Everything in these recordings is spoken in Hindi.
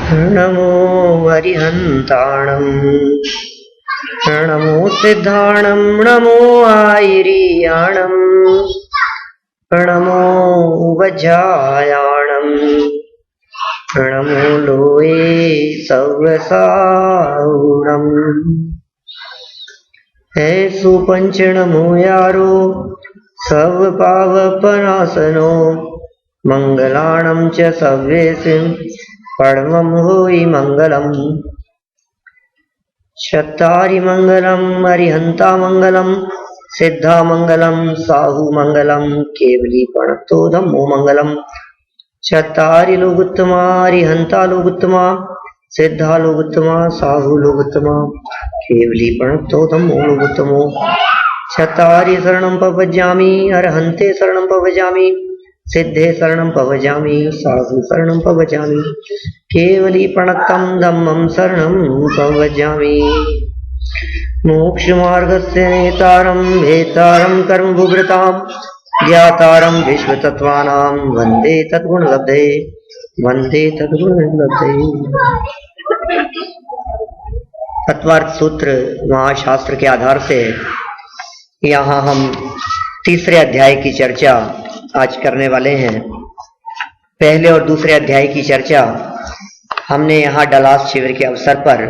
नमो अरिहन्ताणम् नमो सिद्धाणं नमो आयिरीयाणम् नमो वज्रायाणम् नमो लोये सव्यसाऊणम्। हे सुपंच नमो यारो सब पावपनाशनो मंगलाणं च सव्येसिं परमं होई मंगलम्। चत्तारि मंगलम् अरिहंता मंगलम् सिद्धा मंगलम् साहु मंगलम् केवली प्रणतो धम्मो मंगलम्। चत्तारि लोकोत्तमा अरिहंता लोकोत्तमा सिद्धा लोकोत्तमा साहु लोकोत्तमा केवली प्रणतो धम्मो लोकोत्तमो। चत्तारि शरणं प्रपद्यामि अरहन्ते शरणं प्रपद्यामि सिद्धे शरणं प्रपद्यामि साधु शरणं प्रपद्यामि केवली प्रणतं धम्मं शरणं प्रपद्यामि। मोक्षमार्गस्य नेतारं भेतारं कर्मभुभृतां ज्ञातारं विश्वतत्त्वानां वन्दे तद्गुणलब्धे वन्दे तद्गुणलब्धे। तत्वार्थ सूत्र महाशास्त्र के आधार से यहाँ हम तीसरे अध्याय की चर्चा आज करने वाले हैं। पहले और दूसरे अध्याय की चर्चा हमने यहाँ डलास शिविर के अवसर पर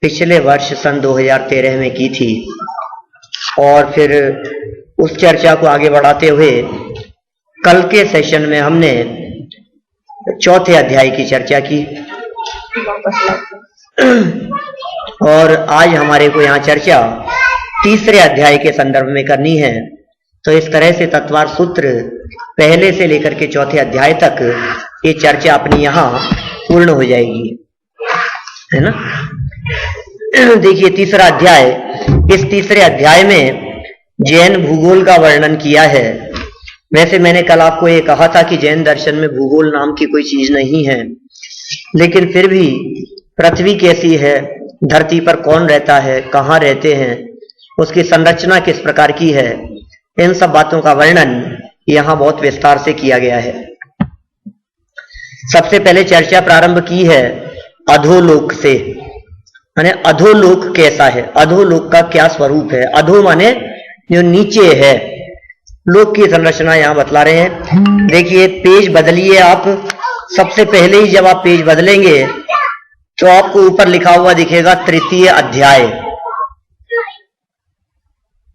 पिछले वर्ष सन 2013 में की थी और फिर उस चर्चा को आगे बढ़ाते हुए कल के सेशन में हमने चौथे अध्याय की चर्चा की और आज हमारे को यहाँ चर्चा तीसरे अध्याय के संदर्भ में करनी है। तो इस तरह से तत्वार्थ सूत्र पहले से लेकर के चौथे अध्याय तक ये चर्चा अपनी यहाँ पूर्ण हो जाएगी, है ना। देखिए तीसरा अध्याय, इस तीसरे अध्याय में जैन भूगोल का वर्णन किया है। वैसे मैंने कल आपको ये कहा था कि जैन दर्शन में भूगोल नाम की कोई चीज नहीं है, लेकिन फिर भी पृथ्वी कैसी है, धरती पर कौन रहता है, कहाँ रहते हैं, उसकी संरचना किस प्रकार की है, इन सब बातों का वर्णन यहाँ बहुत विस्तार से किया गया है। सबसे पहले चर्चा प्रारंभ की है अधोलोक से, माने अधोलोक कैसा है, अधोलोक का क्या स्वरूप है। अधो माने जो नीचे है, लोक की संरचना यहाँ बतला रहे हैं। देखिए पेज बदलिए आप, सबसे पहले ही जब आप पेज बदलेंगे तो आपको ऊपर लिखा हुआ दिखेगा तृतीय अध्याय।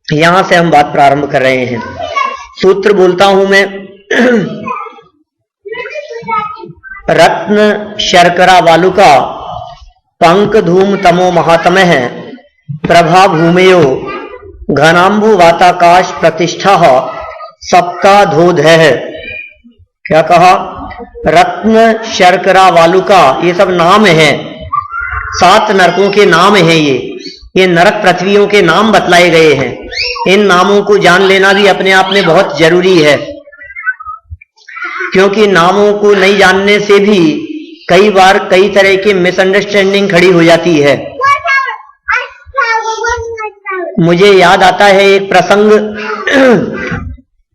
यहां से हम बात प्रारंभ कर रहे हैं। सूत्र बोलता हूं मैं। रत्न शर्करा वालुका पंक धूम तमो महातमः प्रभा भूमेयो घनांबु वाताकाश प्रतिष्ठा सप्ताधोध है। क्या कहा? रत्न शर्करा वालुका, ये सब नाम है, 7 नरकों के नाम हैं। ये नरक पृथ्वियों के नाम बतलाए गए हैं। इन नामों को जान लेना भी अपने आप में बहुत जरूरी है, क्योंकि नामों को नहीं जानने से भी कई बार कई तरह की मिसअंडरस्टैंडिंग खड़ी हो जाती है। मुझे याद आता है एक प्रसंग,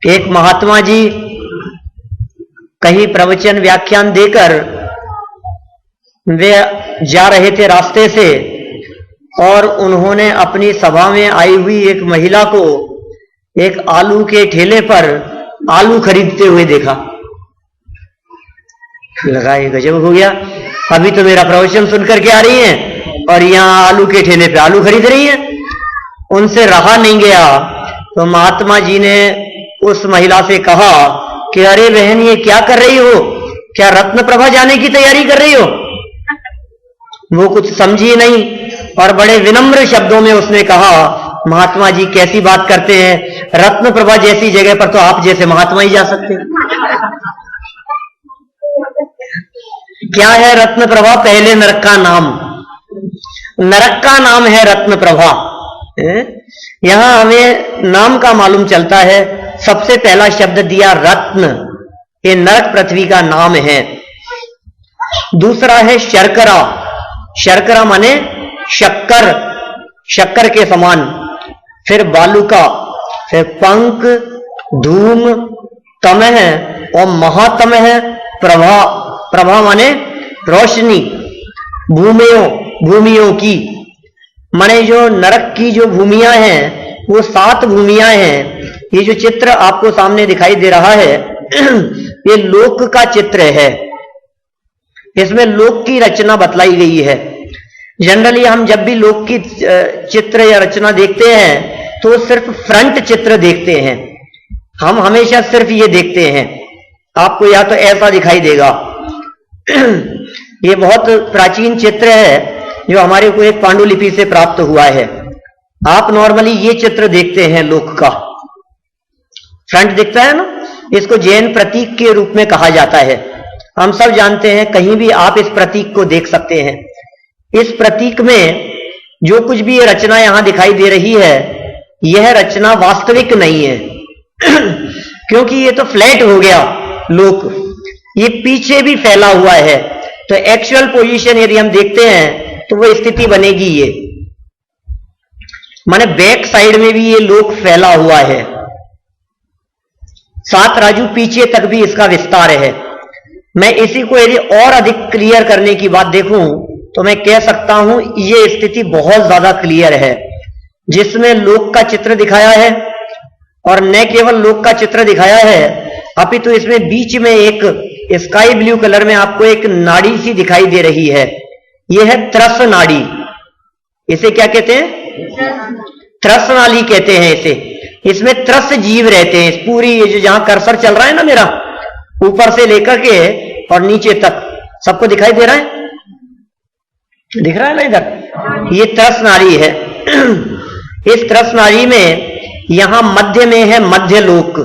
एक महात्मा जी कहीं प्रवचन व्याख्यान देकर वे जा रहे थे रास्ते से और उन्होंने अपनी सभा में आई हुई एक महिला को एक आलू के ठेले पर आलू खरीदते हुए देखा। लगा ये गजब हो गया, अभी तो मेरा प्रवचन सुनकर के आ रही हैं और यहाँ आलू के ठेले पे आलू खरीद रही हैं। उनसे रहा नहीं गया तो महात्मा जी ने उस महिला से कहा कि अरे बहन ये क्या कर रही हो, क्या रत्न प्रभा जाने की तैयारी कर रही हो? वो कुछ समझी नहीं और बड़े विनम्र शब्दों में उसने कहा, महात्मा जी कैसी बात करते हैं, रत्न प्रभा जैसी जगह पर तो आप जैसे महात्मा ही जा सकते हैं। क्या है रत्न प्रभा? पहले नरक का नाम, नरक का नाम है रत्न प्रभा। यहां हमें नाम का मालूम चलता है। सबसे पहला शब्द दिया रत्न, ये नरक पृथ्वी का नाम है। दूसरा है शर्करा, शर्करा माने शक्कर, शक्कर के समान। फिर बालुका, फिर पंक, धूम, तमह और महातमह, प्रभा, प्रभा माने रोशनी, भूमियों की, माने जो नरक की जो भूमियां हैं वो 7 भूमियां हैं। ये जो चित्र आपको सामने दिखाई दे रहा है ये लोक का चित्र है। इसमें लोक की रचना बतलाई गई है। जनरली हम जब भी लोक की चित्र या रचना देखते हैं तो सिर्फ फ्रंट चित्र देखते हैं। हम हमेशा सिर्फ ये देखते हैं। आपको या तो ऐसा दिखाई देगा ये बहुत प्राचीन चित्र है जो हमारे को एक पांडुलिपि से प्राप्त हुआ है। आप नॉर्मली ये चित्र देखते हैं लोक का, फ्रंट दिखता है ना, इसको जैन प्रतीक के रूप में कहा जाता है। हम सब जानते हैं, कहीं भी आप इस प्रतीक को देख सकते हैं। इस प्रतीक में जो कुछ भी ये रचना यहां दिखाई दे रही है यह रचना वास्तविक नहीं है क्योंकि ये तो फ्लैट हो गया लोक, ये पीछे भी फैला हुआ है। तो एक्चुअल पोजीशन यदि हम देखते हैं तो वो स्थिति बनेगी ये, माने बैक साइड में भी ये लोक फैला हुआ है, 7 राजू पीछे तक भी इसका विस्तार है। मैं इसी को यदि और अधिक क्लियर करने की बात देखूं तो मैं कह सकता हूं ये स्थिति बहुत ज्यादा क्लियर है, जिसमें लोक का चित्र दिखाया है और न केवल लोक का चित्र दिखाया है अपितु इसमें बीच में एक स्काई ब्लू कलर में आपको एक नाड़ी सी दिखाई दे रही है। यह है त्रस नाड़ी। इसे क्या कहते हैं? त्रस नाली कहते हैं इसे। इसमें त्रस जीव रहते हैं। इस पूरी ये जो जहां कर्सर चल रहा है ना मेरा, ऊपर से लेकर के और नीचे तक सबको दिखाई दे रहा है, दिख रहा है ना इधर, ये त्रस नाड़ी है। इस त्रस नाड़ी में यहां मध्य में है मध्य लोक,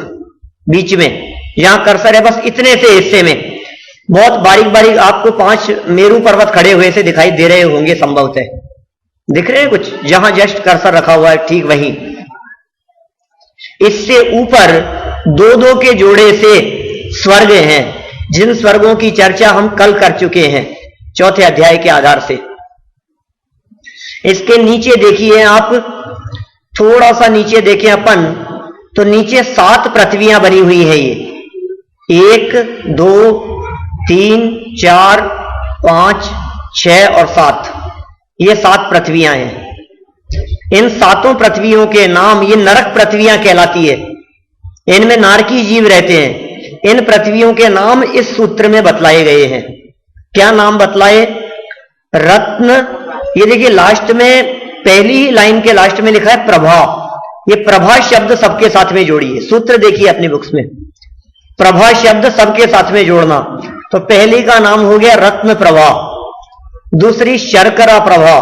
बीच में यहां कर्सर है, बस इतने से हिस्से में बहुत बारीक बारीक आपको 5 मेरू पर्वत खड़े हुए से दिखाई दे रहे होंगे संभवतः, दिख रहे हैं कुछ, जहां जस्ट कर्सर रखा हुआ है ठीक वहीं। इससे ऊपर 2-2 के जोड़े से स्वर्ग हैं, जिन स्वर्गों की चर्चा हम कल कर चुके हैं 4थे अध्याय के आधार से। इसके नीचे देखिए आप, थोड़ा सा नीचे देखें अपन तो नीचे 7 पृथ्वियां बनी हुई है। ये 1 2 3 4 5 6 और 7, ये 7 पृथ्वियां हैं। इन 7 पृथ्वियों के नाम ये नरक पृथ्वियां कहलाती है। इनमें नारकी जीव रहते हैं। इन पृथ्वियों के नाम इस सूत्र में बतलाए गए हैं। क्या नाम बतलाए? रत्न, ये देखिए लास्ट में पहली ही लाइन के लास्ट में लिखा है प्रभा। ये प्रभा शब्द सबके साथ में जोड़िए, सूत्र देखिए अपनी बुक्स में, प्रभा शब्द सबके साथ में जोड़ना। तो पहली का नाम हो गया रत्न प्रभा, दूसरी शर्करा प्रभा,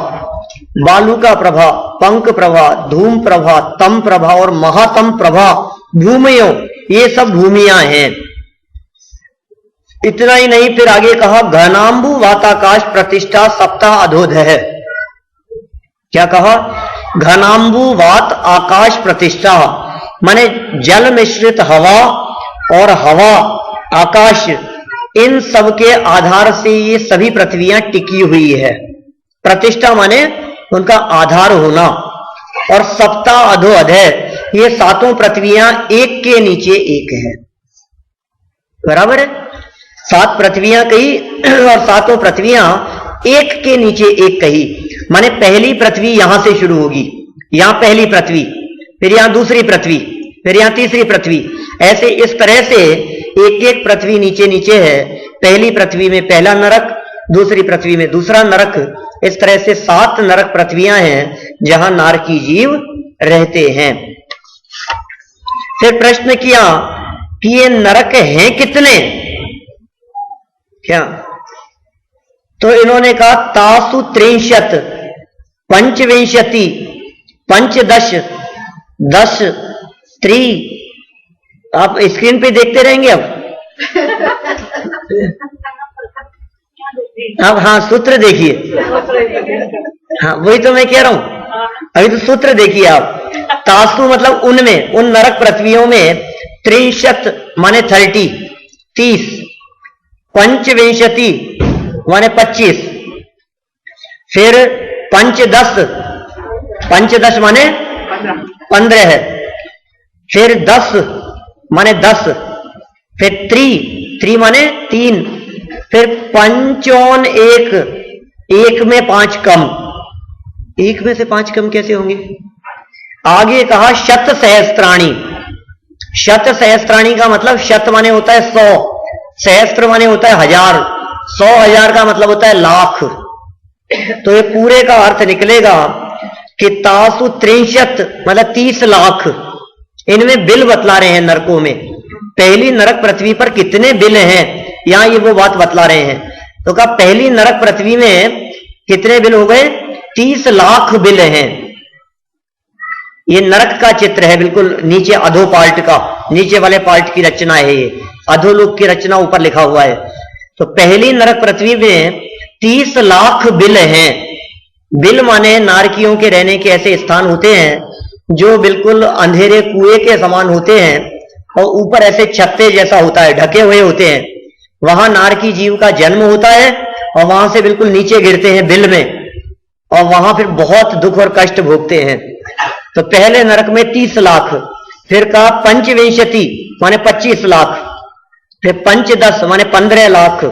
बालुका प्रभा, पंक प्रभा, धूम प्रभा, तम प्रभा और महातम प्रभा, भूमियों, ये सब भूमियां हैं। इतना ही नहीं, फिर आगे कहा घनांबु वाताकाश प्रतिष्ठा सप्ताह अधोध है। क्या कहा? घनांबु वात आकाश प्रतिष्ठा, माने जल मिश्रित हवा और हवा आकाश, इन सब के आधार से ये सभी पृथ्वियां टिकी हुई है। प्रतिष्ठा माने उनका आधार होना, और सप्ताह अधोअध है, ये 7 पृथ्वियां एक के नीचे एक है। बराबर है? 7 पृथ्वियां कही और 7 पृथ्वियां एक के नीचे एक कही, माने पहली पृथ्वी यहां से शुरू होगी, यहां पहली पृथ्वी, फिर यहां दूसरी पृथ्वी, फिर यहां तीसरी पृथ्वी, ऐसे इस तरह से एक एक पृथ्वी नीचे नीचे है। पहली पृथ्वी में पहला नरक, दूसरी पृथ्वी में दूसरा नरक, इस तरह से 7 नरक पृथ्वियां हैं जहां नारकी जीव रहते हैं। फिर प्रश्न किया कि ये नरक हैं कितने? क्या? तो इन्होंने कहा तासु 63 पंचविंशति 15 10 3। आप स्क्रीन पे देखते रहेंगे अब हाँ सूत्र देखिए, हाँ वही तो मैं कह रहा हूं, अभी तो सूत्र देखिए आप। तासु मतलब उनमें, उन नरक पृथ्वियों में 63 माने 30, पंचविंशति माने 25, फिर 15 माने 15 है, फिर 10 माने 10, फिर 3 माने 3, फिर पंचौन एक, एक में 5 कम, एक में से 5 कम कैसे होंगे? आगे कहा शत सहस्त्राणी, शत सहस्त्राणी का मतलब शत माने होता है 100, सहस्त्र माने होता है 1000, 100,000 का मतलब होता है लाख। तो ये पूरे का अर्थ निकलेगा कि तासु 63 मतलब 30 लाख। इनमें बिल बतला रहे हैं नरकों में, पहली नरक पृथ्वी पर कितने बिल हैं, यहां ये वो बात बतला रहे हैं। तो कहा पहली नरक पृथ्वी में कितने बिल हो गए? 30 लाख बिल हैं। ये नरक का चित्र है, बिल्कुल नीचे अधो पार्ट का, नीचे वाले पार्ट की रचना है ये, अधोलोक की रचना ऊपर लिखा हुआ है। तो पहली नरक पृथ्वी में 30 लाख बिल हैं। बिल माने नारकियों के रहने के ऐसे स्थान होते हैं जो बिल्कुल अंधेरे कुएं के समान होते हैं और ऊपर ऐसे छत्ते जैसा होता है, ढके हुए होते हैं। वहां नारकी जीव का जन्म होता है और वहां से बिल्कुल नीचे गिरते हैं बिल में, और वहां फिर बहुत दुख और कष्ट भोगते हैं। तो पहले नरक में 30 लाख, फिर कहा पंचविंशति माने 25 लाख, फिर पंचदश माने 15 लाख,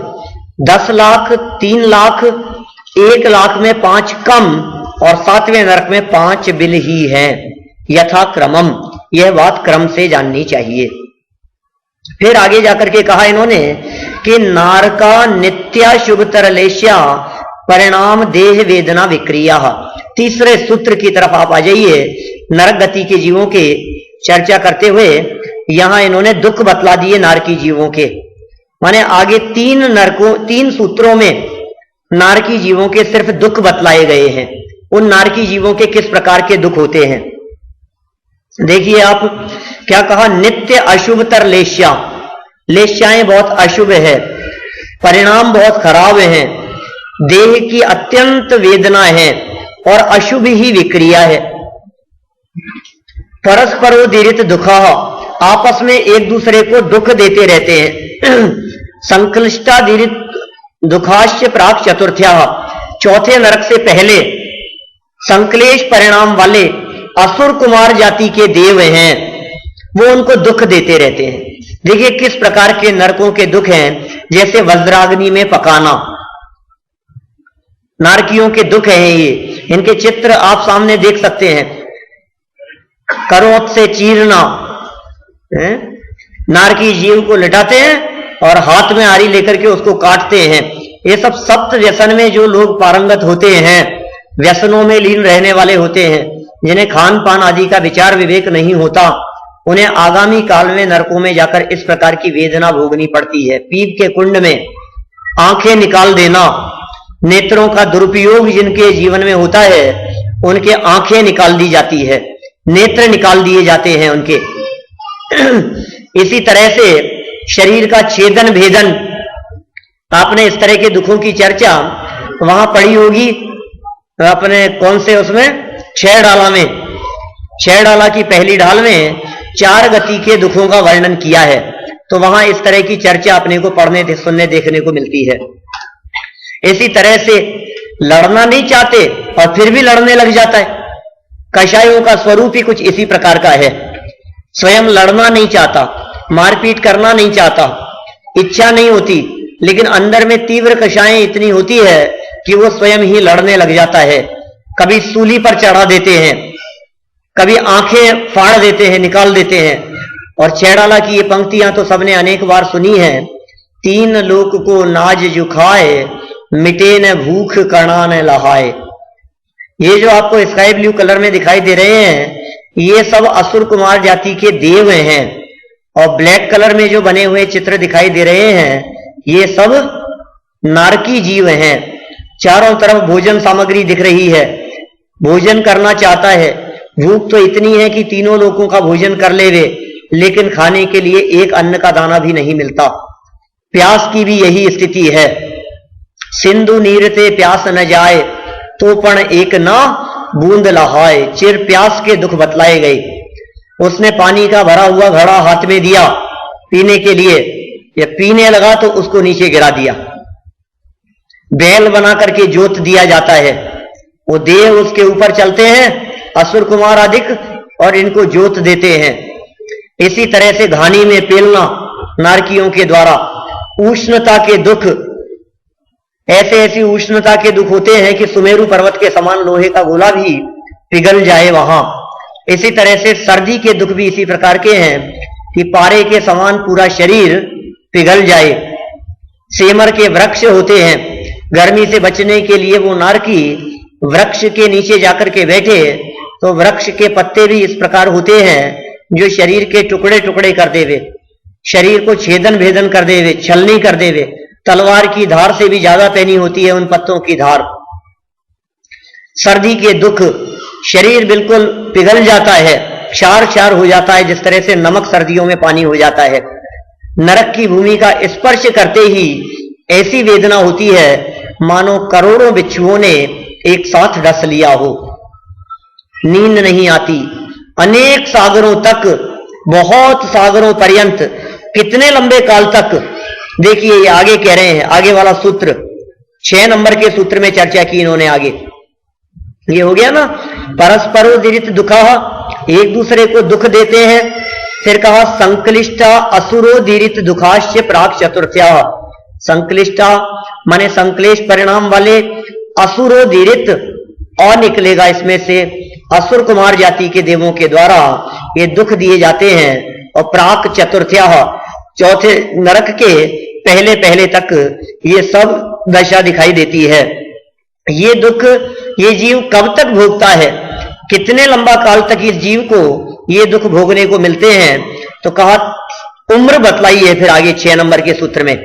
10 लाख, 3 लाख, 1 लाख में 5 कम, और 7वें नरक में 5 बिल ही हैं यथा क्रमम। यह बात क्रम से जाननी चाहिए। फिर आगे जाकर के कहा इन्होंने कि नारका नित्या शुभ तरलेश्या परिणाम देह वेदना विक्रिया। तीसरे सूत्र की तरफ आप आ जाइए। नरक गति के जीवों के चर्चा करते हुए यहां इन्होंने दुख बतला दिए नारकी जीवों के, माने आगे 3 सूत्रों में नारकी जीवों के सिर्फ दुख बतलाए गए हैं। उन नारकी जीवों के किस प्रकार के दुख होते हैं देखिए आप। क्या कहा? नित्य अशुभतर लेश्या, लेश्याएं बहुत अशुभ है, परिणाम बहुत खराब है, देह की अत्यंत वेदना है और अशुभ ही विक्रिया है। परस्परोदीरित दुखा, आपस में एक दूसरे को दुख देते रहते हैं। संक्लिष्टादीरित दुखाश्च प्राक चतुर्थ्या, चौथे नरक से पहले संक्लेश परिणाम वाले असुर कुमार जाति के देव हैं, वो उनको दुख देते रहते हैं। देखिए किस प्रकार के नरकों के दुख हैं, जैसे वज्राग्नि में पकाना, नारकियों के दुख हैं ये। इनके चित्र आप सामने देख सकते हैं। करोत से चीरना, नारकी जीव को लिटाते हैं और हाथ में आरी लेकर के उसको काटते हैं। ये सब सप्त व्यसन में जो लोग पारंगत होते हैं, व्यसनों में लीन रहने वाले होते हैं, जिन्हें खान पान आदि का विचार विवेक नहीं होता, उन्हें आगामी काल में नरकों में जाकर इस प्रकार की वेदना भोगनी पड़ती है। पीप के कुंड में आंखें निकाल देना, नेत्रों का दुरुपयोग जिनके जीवन में होता है उनके आंखें निकाल दी जाती है, नेत्र निकाल दिए जाते हैं उनके। इसी तरह से शरीर का छेदन भेदन, आपने इस तरह के दुखों की चर्चा वहां पढ़ी होगी अपने कौन से उसमें 6 डाला में, 6 डाला की पहली ढाल में 4 गति के दुखों का वर्णन किया है। तो वहां इस तरह की चर्चा अपने को पढ़ने सुनने देखने को मिलती है। इसी तरह से लड़ना नहीं चाहते और फिर भी लड़ने लग जाता है। कषायों का स्वरूप ही कुछ इसी प्रकार का है। स्वयं लड़ना नहीं चाहता, मारपीट करना नहीं चाहता, इच्छा नहीं होती, लेकिन अंदर में तीव्र कषायें इतनी होती है कि वो स्वयं ही लड़ने लग जाता है। कभी सूली पर चढ़ा देते हैं, कभी आंखें फाड़ देते हैं, निकाल देते हैं। और 6 डाला की ये पंक्तियां तो सबने अनेक बार सुनी है। 3 लोक को नाज जुखाए, मिटे न भूख कणा न लहाए। ये जो आपको स्काई ब्लू कलर में दिखाई दे रहे हैं, ये सब असुर कुमार जाति के देव हैं। और ब्लैक कलर में जो बने हुए चित्र दिखाई दे रहे हैं, ये सब नारकी जीव हैं। चारों तरफ भोजन सामग्री दिख रही है, भोजन करना चाहता है, भूख तो इतनी है कि तीनों लोगों का भोजन कर ले वे, लेकिन खाने के लिए एक अन्न का दाना भी नहीं मिलता। प्यास की भी यही स्थिति है। सिंधु नीर ते प्यास न जाए, तो पण एक ना बूंद लहाए। चिर प्यास के दुख बतलाए गए। उसने पानी का भरा हुआ घड़ा हाथ में दिया पीने के लिए, या पीने लगा तो उसको नीचे गिरा दिया। बैल बना करके जोत दिया जाता है, वो देव उसके ऊपर चलते हैं, असुर कुमार अधिक, और इनको जोत देते हैं। इसी तरह से घानी में पेलना नारकियों के द्वारा, उष्णता के दुख, ऐसे ऐसी उष्णता के दुख होते हैं कि सुमेरु पर्वत के समान लोहे का गोला भी पिघल जाए वहां। इसी तरह से सर्दी के दुख भी इसी प्रकार के हैं कि पारे के समान पूरा शरीर पिघल जाए। सेमर के वृक्ष होते हैं, गर्मी से बचने के लिए वो नारकी वृक्ष के नीचे जाकर के बैठे तो वृक्ष के पत्ते भी इस प्रकार होते हैं जो शरीर के टुकड़े टुकड़े कर देवे, शरीर को छेदन भेदन कर देवे, छलनी कर देवे। तलवार की धार से भी ज्यादा पैनी होती है उन पत्तों की धार। सर्दी के दुख, शरीर बिल्कुल पिघल जाता है, क्षार क्षार हो जाता है, जिस तरह से नमक सर्दियों में पानी हो जाता है। नरक की भूमि का स्पर्श करते ही ऐसी वेदना होती है मानो करोड़ों बिच्छुओं ने एक साथ डस लिया हो। नींद नहीं आती, अनेक सागरों तक, बहुत सागरों पर्यंत, कितने लंबे काल तक। देखिए ये आगे कह रहे हैं, आगे वाला सूत्र 6 नंबर के सूत्र में चर्चा की इन्होंने आगे। ये हो गया ना, परस्परोदित दुखा, एक दूसरे को दुख देते हैं। फिर कहा संक्लिष्टा असुरोदीरित दुखाश्च प्राक चतुर्थ्या। संक्लिष्टा माने संक्लेश परिणाम वाले, असुरोदीरित और निकलेगा इसमें से, असुर कुमार जाति के देवों के द्वारा ये दुख दिए जाते हैं। और प्राक चतुर्थ्या, चौथे नरक के पहले पहले तक ये सब दशा दिखाई देती है। ये दुख ये जीव कब तक भोगता है, कितने लंबा काल तक इस जीव को ये दुख भोगने को मिलते हैं? तो कहा उम्र बतलाई है फिर आगे 6 नंबर के सूत्र में।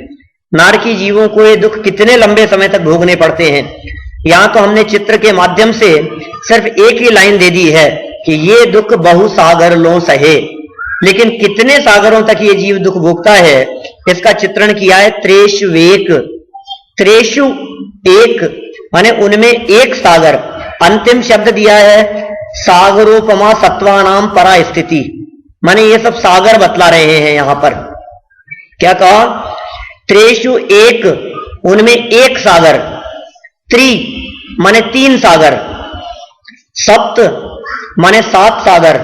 नारकी जीवों को ये दुख कितने लंबे समय तक भोगने पड़ते हैं। यहां तो हमने चित्र के माध्यम से सिर्फ एक ही लाइन दे दी है कि ये दुख बहु सागर लो सहे, लेकिन कितने सागरों तक ये जीव दुख भोगता है इसका चित्रण किया है त्रेष्वेक। त्रेषु एक माने उनमें एक सागर, अंतिम शब्द दिया है सागरोपमा सत्वानाम परा स्थिति, माने ये सब सागर बतला रहे हैं यहां पर। क्या कहा? त्रेषु एक, उनमें एक सागर, त्रि माने 3 सागर, सप्त माने 7 सागर,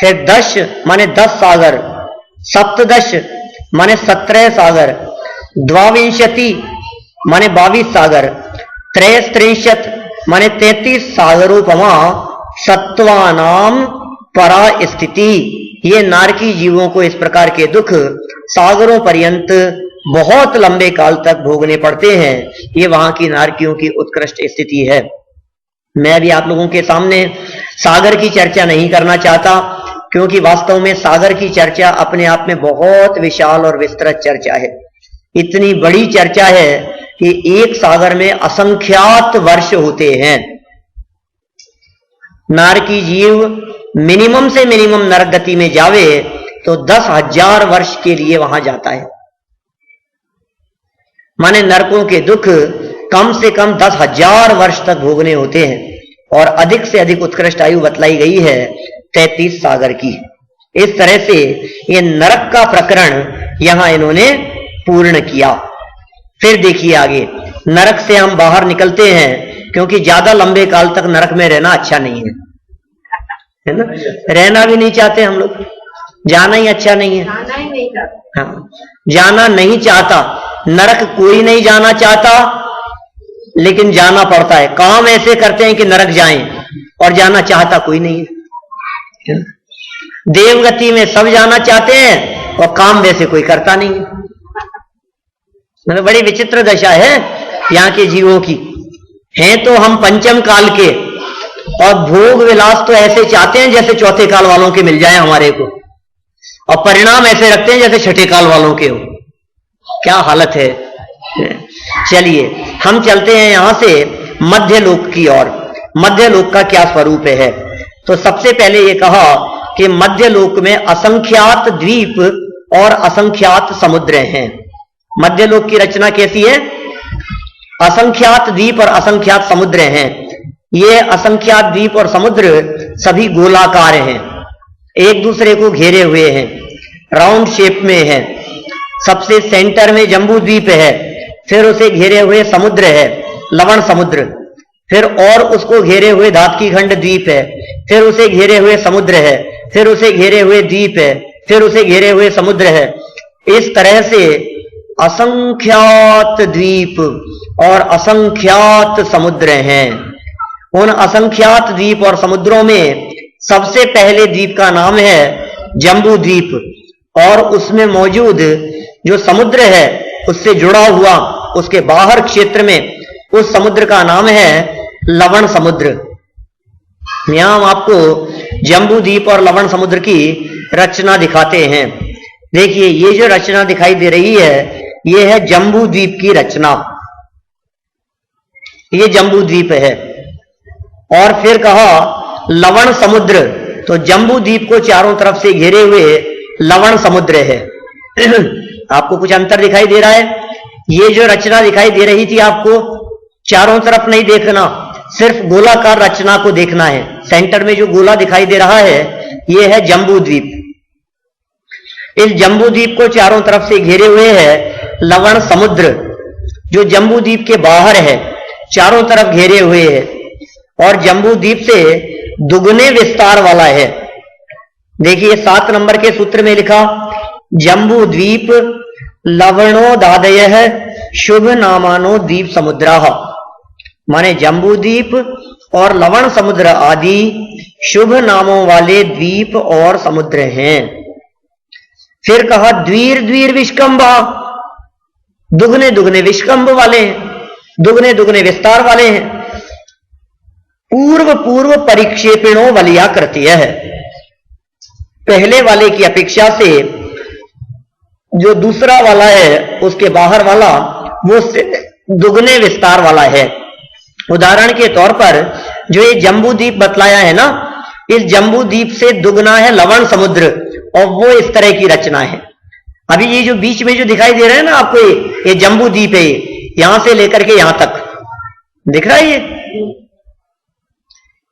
फिर 10 माने 10 सागर, सप्तदश माने 17 सागर, द्वाविंशति माने 22 सागर, त्रयस्त्रिंशत माने 33 सागरोपमा सत्वानाम परा स्थिति। ये नारकी जीवों को इस प्रकार के दुख सागरों पर्यंत बहुत लंबे काल तक भोगने पड़ते हैं। ये वहां की नारकियों की उत्कृष्ट स्थिति है। मैं भी आप लोगों के सामने सागर की चर्चा नहीं करना चाहता, क्योंकि वास्तव में सागर की चर्चा अपने आप में बहुत विशाल और विस्तृत चर्चा है। इतनी बड़ी चर्चा है कि एक सागर में असंख्यात वर्ष होते हैं। नारकी जीव मिनिमम से मिनिमम नरक गति में जावे तो 10,000 वर्ष के लिए वहां जाता है। माने नरकों के दुख कम से कम 10,000 वर्ष तक भोगने होते हैं, और अधिक से अधिक उत्कृष्ट आयु बतलाई गई है 33 सागर की। इस तरह से ये नरक का प्रकरण यहां इन्होंने पूर्ण किया। फिर देखिए आगे, नरक से हम बाहर निकलते हैं, क्योंकि ज्यादा लंबे काल तक नरक में रहना अच्छा नहीं है ना? रहना भी नहीं चाहते हम लोग, जाना ही अच्छा नहीं है। हाँ, जाना नहीं चाहता, नरक कोई नहीं जाना चाहता, लेकिन जाना पड़ता है। काम ऐसे करते हैं कि नरक जाएं, और जाना चाहता कोई नहीं है। देवगति में सब जाना चाहते हैं और काम वैसे कोई करता नहीं है। मतलब बड़ी विचित्र दशा है यहां के जीवों की। हैं तो हम पंचम काल के, और भोग विलास तो ऐसे चाहते हैं जैसे चौथे काल वालों के मिल जाए हमारे को, और परिणाम ऐसे रखते हैं जैसे छठे काल वालों के हो। क्या हालत है। चलिए हम चलते हैं यहां से मध्य लोक की ओर। मध्य लोक का क्या स्वरूप है? तो सबसे पहले ये कहा कि मध्य लोक में असंख्यात द्वीप और असंख्यात समुद्र हैं। मध्य लोक की रचना कैसी है? असंख्यात द्वीप और असंख्यात समुद्र हैं। ये असंख्यात द्वीप और समुद्र सभी गोलाकार हैं, एक दूसरे को घेरे हुए हैं, राउंड शेप में है। सबसे सेंटर में जम्बू द्वीप है, फिर उसे घेरे हुए समुद्र है, लवण समुद्र, फिर और उसको घेरे हुए धातकीखंड द्वीप है, फिर उसे घेरे हुए समुद्र है, फिर उसे घेरे हुए द्वीप है, फिर उसे घेरे हुए समुद्र है। इस तरह से असंख्यात द्वीप और असंख्यात समुद्र हैं। उन असंख्यात द्वीप और समुद्रों में सबसे पहले द्वीप का नाम है जम्बू द्वीप और उसमें मौजूद जो समुद्र है उससे जुड़ा हुआ उसके बाहर क्षेत्र में उस समुद्र का नाम है लवण समुद्र। यहां हम आपको जम्बू द्वीप और लवण समुद्र की रचना दिखाते हैं। देखिए ये जो रचना दिखाई दे रही है ये है जम्बू द्वीप की रचना। ये जम्बू द्वीप है और फिर कहा लवण समुद्र, तो जम्बू द्वीप को चारों तरफ से घेरे हुए लवण समुद्र है। आपको कुछ अंतर दिखाई दे रहा है? ये जो रचना दिखाई दे रही थी आपको चारों तरफ नहीं देखना, सिर्फ गोलाकार रचना को देखना है। सेंटर में जो गोला दिखाई दे रहा है ये है जम्बू द्वीप। इस जम्बू द्वीप को चारों तरफ से घेरे हुए है लवण समुद्र जो जम्बू द्वीप के बाहर है, चारों तरफ घेरे हुए है और जम्बू द्वीप से दुगने विस्तार वाला है। देखिए 7 नंबर के सूत्र में लिखा जम्बू द्वीप लवणोदादयः शुभ नामानो द्वीप समुद्राः, माने जम्बू द्वीप और लवण समुद्र आदि शुभ नामों वाले द्वीप और समुद्र हैं। फिर कहा द्वीर द्वीर विष्कंभा, दुगने दुगने विष्कंभ वाले हैं, दुगने दुगने विस्तार वाले हैं। पूर्व पूर्व परिक्षेपिणों वलयाकृतिय है, पहले वाले की अपेक्षा से जो दूसरा वाला है उसके बाहर वाला वो दुगने विस्तार वाला है। उदाहरण के तौर पर जो ये जम्बू द्वीप बतलाया है ना, इस जम्बू द्वीप से दुगना है लवण समुद्र और वो इस तरह की रचना है। अभी ये जो बीच में जो दिखाई दे रहा है ना आपको, ये जम्बू द्वीप है, यहां से लेकर के यहां तक दिख रहा है।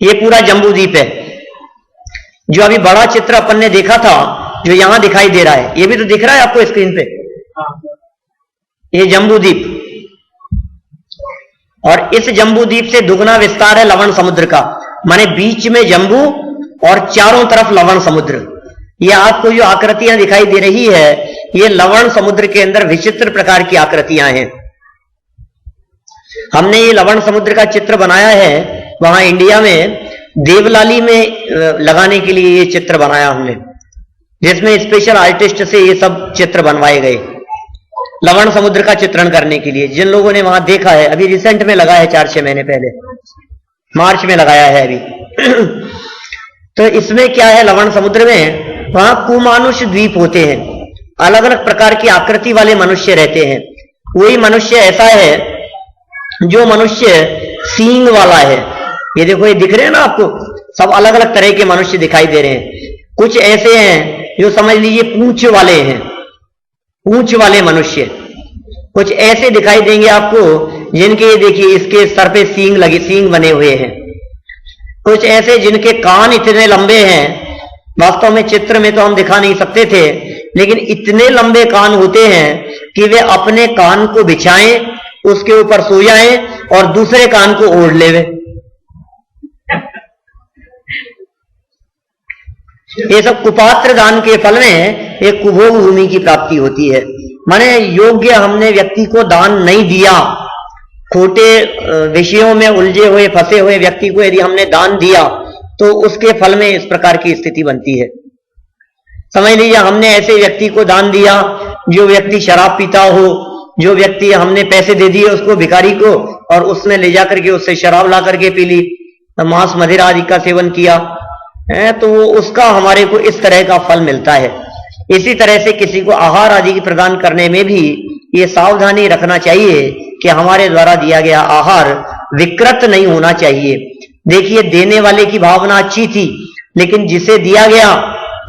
ये पूरा जम्बू द्वीप है। जो अभी बड़ा चित्र अपन ने देखा था जो यहां दिखाई दे रहा है, ये भी तो दिख रहा है आपको स्क्रीन पे, ये जम्बू द्वीप। और इस जम्बू द्वीप से दुगना विस्तार है लवण समुद्र का, माने बीच में जम्बू और चारों तरफ लवण समुद्र। ये आपको जो आकृतियां दिखाई दे रही है ये लवण समुद्र के अंदर विचित्र प्रकार की आकृतियां हैं। हमने ये लवण समुद्र का चित्र बनाया है वहां इंडिया में देवलाली में लगाने के लिए ये चित्र बनाया हमने, जिसमें स्पेशल आर्टिस्ट से ये सब चित्र बनवाए गए लवण समुद्र का चित्रण करने के लिए। जिन लोगों ने वहां देखा है, अभी रिसेंट में लगा है 4-6 महीने पहले, मार्च में लगाया है अभी। तो इसमें क्या है, लवण समुद्र में वहां कुमानुष द्वीप होते हैं, अलग अलग प्रकार की आकृति वाले मनुष्य रहते हैं। कोई मनुष्य ऐसा है जो मनुष्य सींग वाला है, ये देखो ये दिख रहे हैं ना आपको, सब अलग अलग तरह के मनुष्य दिखाई दे रहे हैं। कुछ ऐसे हैं जो समझ लीजिए पूंछ वाले हैं, पूंछ वाले मनुष्य। कुछ ऐसे दिखाई देंगे आपको जिनके देखिए इसके सर पे सींग लगे, सींग बने हुए हैं। कुछ ऐसे जिनके कान इतने लंबे हैं, वास्तव में चित्र में तो हम दिखा नहीं सकते थे, लेकिन इतने लंबे कान होते हैं कि वे अपने कान को बिछाएं, उसके ऊपर सो जाएं और दूसरे कान को ओढ़ लेवे। ये सब कुपात्र दान के फल में एक कुभोग भूमि की प्राप्ति होती है। माने योग्य हमने व्यक्ति को दान नहीं दिया, खोटे विषयों में उलझे हुए फंसे हुए व्यक्ति को यदि हमने दान दिया तो उसके फल में इस प्रकार की स्थिति बनती है। समझ लीजिए हमने ऐसे व्यक्ति को दान दिया जो व्यक्ति शराब पीता हो, जो व्यक्ति हमने पैसे दे दिए उसको भिखारी को और उसने ले जाकर के उससे शराब ला करके पी ली, मांस मदिरा आदि का सेवन किया है, तो उसका हमारे को इस तरह का फल मिलता है। इसी तरह से किसी को आहार आदि की प्रदान करने में भी ये सावधानी रखना चाहिए कि हमारे द्वारा दिया गया आहार विकृत नहीं होना चाहिए। देखिए देने वाले की भावना अच्छी थी, लेकिन जिसे दिया गया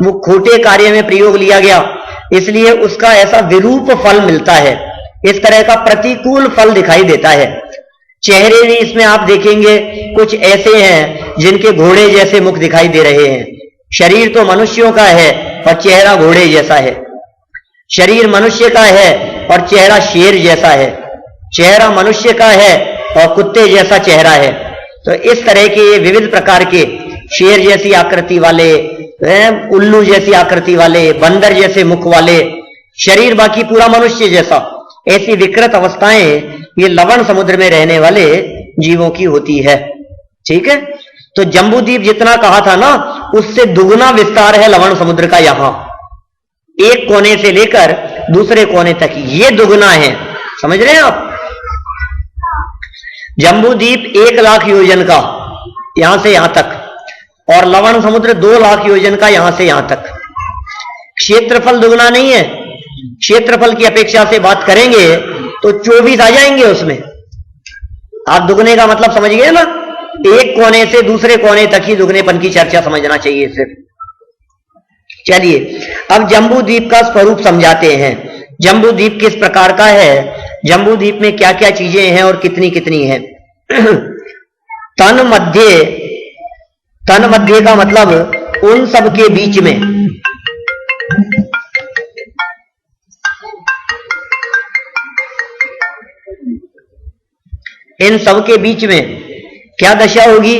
वो खोटे कार्य में प्रयोग लिया गया, इसलिए उसका ऐसा विरूप फल मिलता है, इस तरह का प्रतिकूल फल दिखाई देता है। चेहरे भी इसमें आप देखेंगे कुछ ऐसे हैं जिनके घोड़े जैसे मुख दिखाई दे रहे हैं। शरीर तो मनुष्यों का है और चेहरा घोड़े जैसा है, शरीर मनुष्य का है और चेहरा शेर जैसा है, चेहरा मनुष्य का है और कुत्ते जैसा चेहरा है। तो इस तरह के विविध प्रकार के शेर जैसी आकृति वाले, उल्लू जैसी आकृति वाले, बंदर जैसे मुख वाले, शरीर बाकी पूरा मनुष्य जैसा, ऐसी विकृत अवस्थाएं ये लवण समुद्र में रहने वाले जीवों की होती है। ठीक है, तो जम्बूद्वीप जितना कहा था ना, उससे दुगना विस्तार है लवण समुद्र का। यहां एक कोने से लेकर दूसरे कोने तक ये दुगना है, समझ रहे हैं आप। जम्बूद्वीप 1 लाख योजन का यहां से यहां तक, और लवण समुद्र 2 लाख योजन का यहां से यहां तक। क्षेत्रफल दुगना नहीं है, क्षेत्रफल की अपेक्षा से बात करेंगे तो 24 आ जाएंगे उसमें। आप दुगने का मतलब समझ गए ना, एक कोने से दूसरे कोने तक ही दुगनेपन की चर्चा समझना चाहिए सिर्फ। चलिए अब जम्बूद्वीप का स्वरूप समझाते हैं। जम्बूद्वीप किस प्रकार का है, जम्बूद्वीप में क्या क्या चीजें हैं और कितनी कितनी हैं। तन मध्य का मतलब उन सब के बीच में, इन सब के बीच में क्या दशा होगी।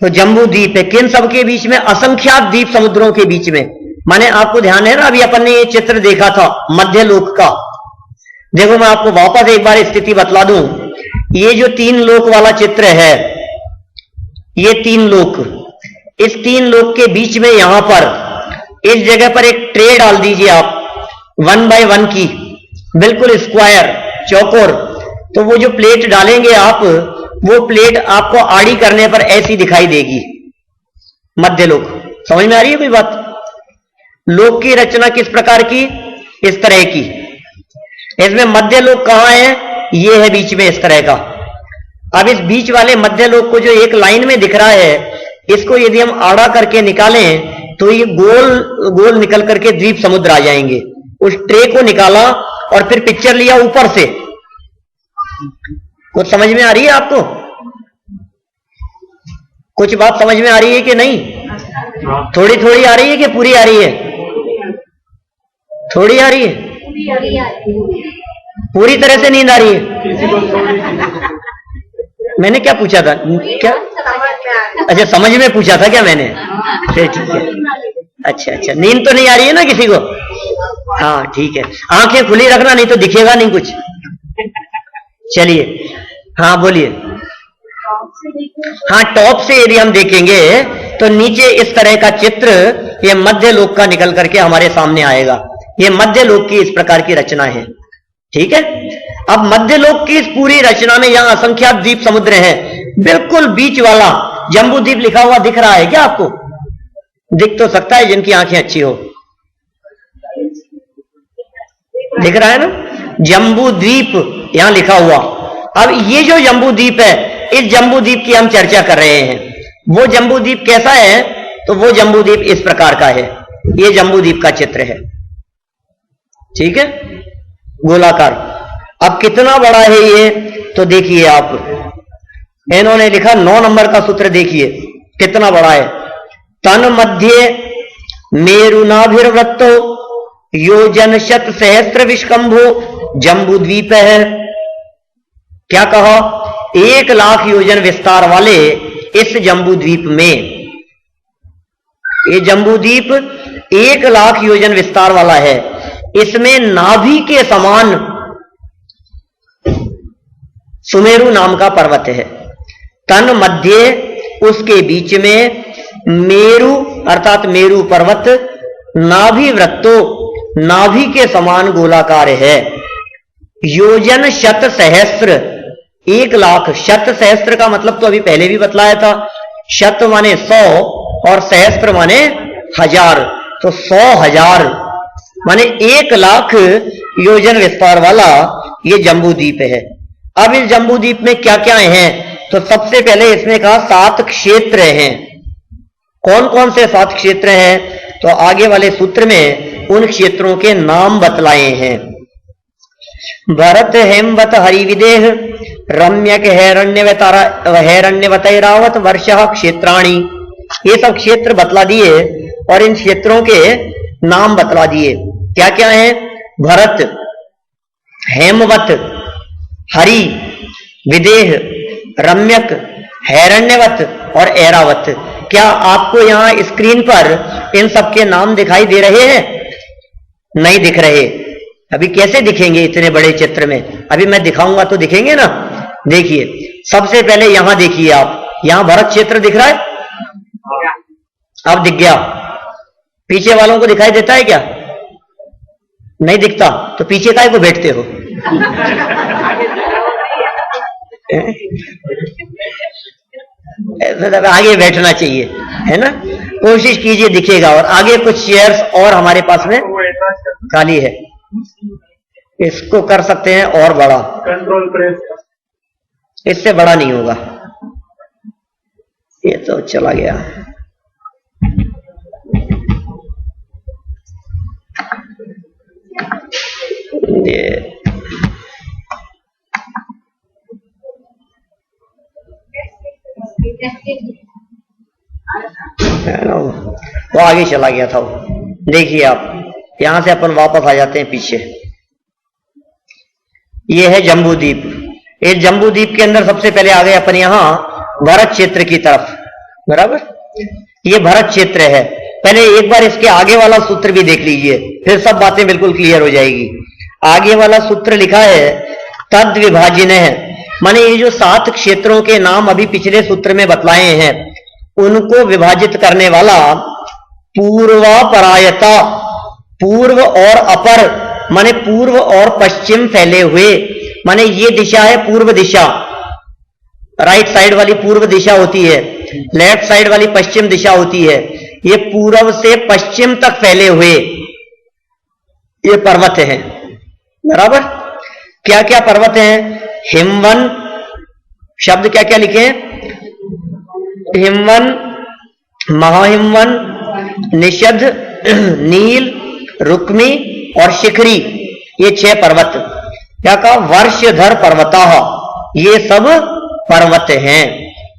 तो जम्बूद्वीप है किन सब के बीच में, असंख्यात द्वीप समुद्रों के बीच में। माने आपको ध्यान है ना, अभी अपन ने ये चित्र देखा था मध्य लोक का। देखो मैं आपको वापस एक बार स्थिति बतला दूं। ये जो 3 लोक वाला चित्र है, ये 3 लोक, इस 3 लोक के बीच में यहां पर इस जगह पर एक ट्रे डाल दीजिए आप 1 बाय 1 की, बिल्कुल स्क्वायर चौकोर। तो वो जो प्लेट डालेंगे आप, वो प्लेट आपको आड़ी करने पर ऐसी दिखाई देगी, मध्य लोक। समझ में आ रही है कोई बात। लोक की रचना किस प्रकार की, इस तरह की। इसमें मध्य लोक कहां है, ये है बीच में इस तरह का। अब इस बीच वाले मध्य लोक को जो एक लाइन में दिख रहा है, इसको यदि हम आड़ा करके निकालें तो ये गोल गोल निकल करके द्वीप समुद्र आ जाएंगे। उस ट्रे को निकाला और फिर पिक्चर लिया ऊपर से। कुछ समझ में आ रही है आपको, कुछ बात समझ में आ रही है कि नहीं, थोड़ी थोड़ी आ रही है कि पूरी आ रही है, थोड़ी आ रही है, पूरी तरह से नींद आ रही है। मैंने क्या पूछा था, क्या अच्छा समझ में पूछा था क्या मैंने, फिर ठीक है। अच्छा नींद तो नहीं आ रही है ना किसी को, हाँ ठीक है। आंखें खुली रखना, नहीं तो दिखेगा नहीं कुछ। चलिए हाँ बोलिए। हाँ टॉप से यदि हम देखेंगे तो नीचे इस तरह का चित्र ये मध्य लोक का निकल करके हमारे सामने आएगा। ये मध्य लोक की इस प्रकार की रचना है। ठीक है, अब मध्य लोक की इस पूरी रचना में यहां असंख्यात द्वीप समुद्र हैं। बिल्कुल बीच वाला जम्बूद्वीप लिखा हुआ दिख रहा है क्या आपको, दिख तो सकता है जिनकी आंखें अच्छी हो, दिख रहा है ना, जम्बूद्वीप यहां लिखा हुआ। अब ये जो जम्बूद्वीप है, इस जम्बूद्वीप की हम चर्चा कर रहे हैं। वो जम्बूद्वीप कैसा है, तो वो जम्बूद्वीप इस प्रकार का है। ये जम्बूद्वीप का चित्र है, ठीक है, गोलाकार। अब कितना बड़ा है ये, तो देखिए आप, इन्होंने लिखा 9 नंबर का सूत्र, देखिए कितना बड़ा है। तन मध्य मेरुनाभिर्वृत्तो योजन शत सहस्त्र विष्कंभो जम्बूद्वीप है। क्या कहा, 1 लाख योजन विस्तार वाले इस जम्बूद्वीप में, ये जम्बूद्वीप 1 लाख योजन विस्तार वाला है। इसमें नाभि के समान सुमेरु नाम का पर्वत है। तन मध्य, उसके बीच में मेरु अर्थात मेरु पर्वत, नाभि वृत्तो, नाभि के समान गोलाकार है। योजन शत सहस्त्र, 1 लाख, शत सहस्त्र का मतलब तो अभी पहले भी बतलाया था। शत माने 100 और सहस्त्र माने 1000, तो 100,000 माने 1 लाख योजन विस्तार वाला ये जम्बूद्वीप है। अब इस जम्बूद्वीप में क्या क्या हैं, तो सबसे पहले इसमें कहा 7 क्षेत्र हैं। कौन कौन से 7 क्षेत्र हैं, तो आगे वाले सूत्र में उन क्षेत्रों के नाम बतलाए हैं। भरत हेमवत हरिविदेह रम्यक हैरण्यवतैरावत वर्षः क्षेत्राणि, ये सब क्षेत्र बतला दिए और इन क्षेत्रों के नाम बतला दिए। क्या क्या है, भरत, हेमवत, हरि, विदेह, रम्यक, हैरण्यवत और ऐरावत। क्या आपको यहां स्क्रीन पर इन सब के नाम दिखाई दे रहे हैं, नहीं दिख रहे, अभी कैसे दिखेंगे इतने बड़े चित्र में? अभी मैं दिखाऊंगा तो दिखेंगे ना। देखिए, सबसे पहले यहां देखिए आप, यहां भरत क्षेत्र दिख रहा है? अब दिख गया। पीछे वालों को दिखाई देता है क्या? नहीं दिखता तो पीछे काहे को बैठते हो? आगे बैठना चाहिए, है ना? कोशिश कीजिए दिखेगा। और आगे कुछ चेयर्स और हमारे पास में खाली है, इसको कर सकते हैं और बड़ा, कंट्रोल प्रेस, इससे बड़ा नहीं होगा। ये तो चला गया। ये वो आगे चला गया था। देखिए आप, यहां से अपन वापस आ जाते हैं पीछे। ये है जम्बू द्वीप। इस जम्बू द्वीप के अंदर सबसे पहले आ गए अपन यहां भरत क्षेत्र की तरफ, बराबर? ये भरत क्षेत्र है। पहले एक बार इसके आगे वाला सूत्र भी देख लीजिए, फिर सब बातें बिल्कुल क्लियर हो जाएगी। आगे वाला सूत्र लिखा है तद विभाजन है, माने ये जो 7 क्षेत्रों के नाम अभी पिछले सूत्र में बतलाए हैं, उनको विभाजित करने वाला पूर्वापरायता, पूर्व और अपर, माने पूर्व और पश्चिम फैले हुए, माने ये दिशा है पूर्व दिशा, राइट साइड वाली पूर्व दिशा होती है, लेफ्ट साइड वाली पश्चिम दिशा होती है। ये पूर्व से पश्चिम तक फैले हुए ये पर्वत हैं, बराबर? क्या क्या पर्वत हैं? हिमवन, शब्द क्या क्या लिखे हैं? हिमवन, महाहिमवन, निषद, नील, रुक्मी और शिखरी, ये 6 पर्वत। क्या कहा? वर्षधर पर्वता, ये सब पर्वत हैं।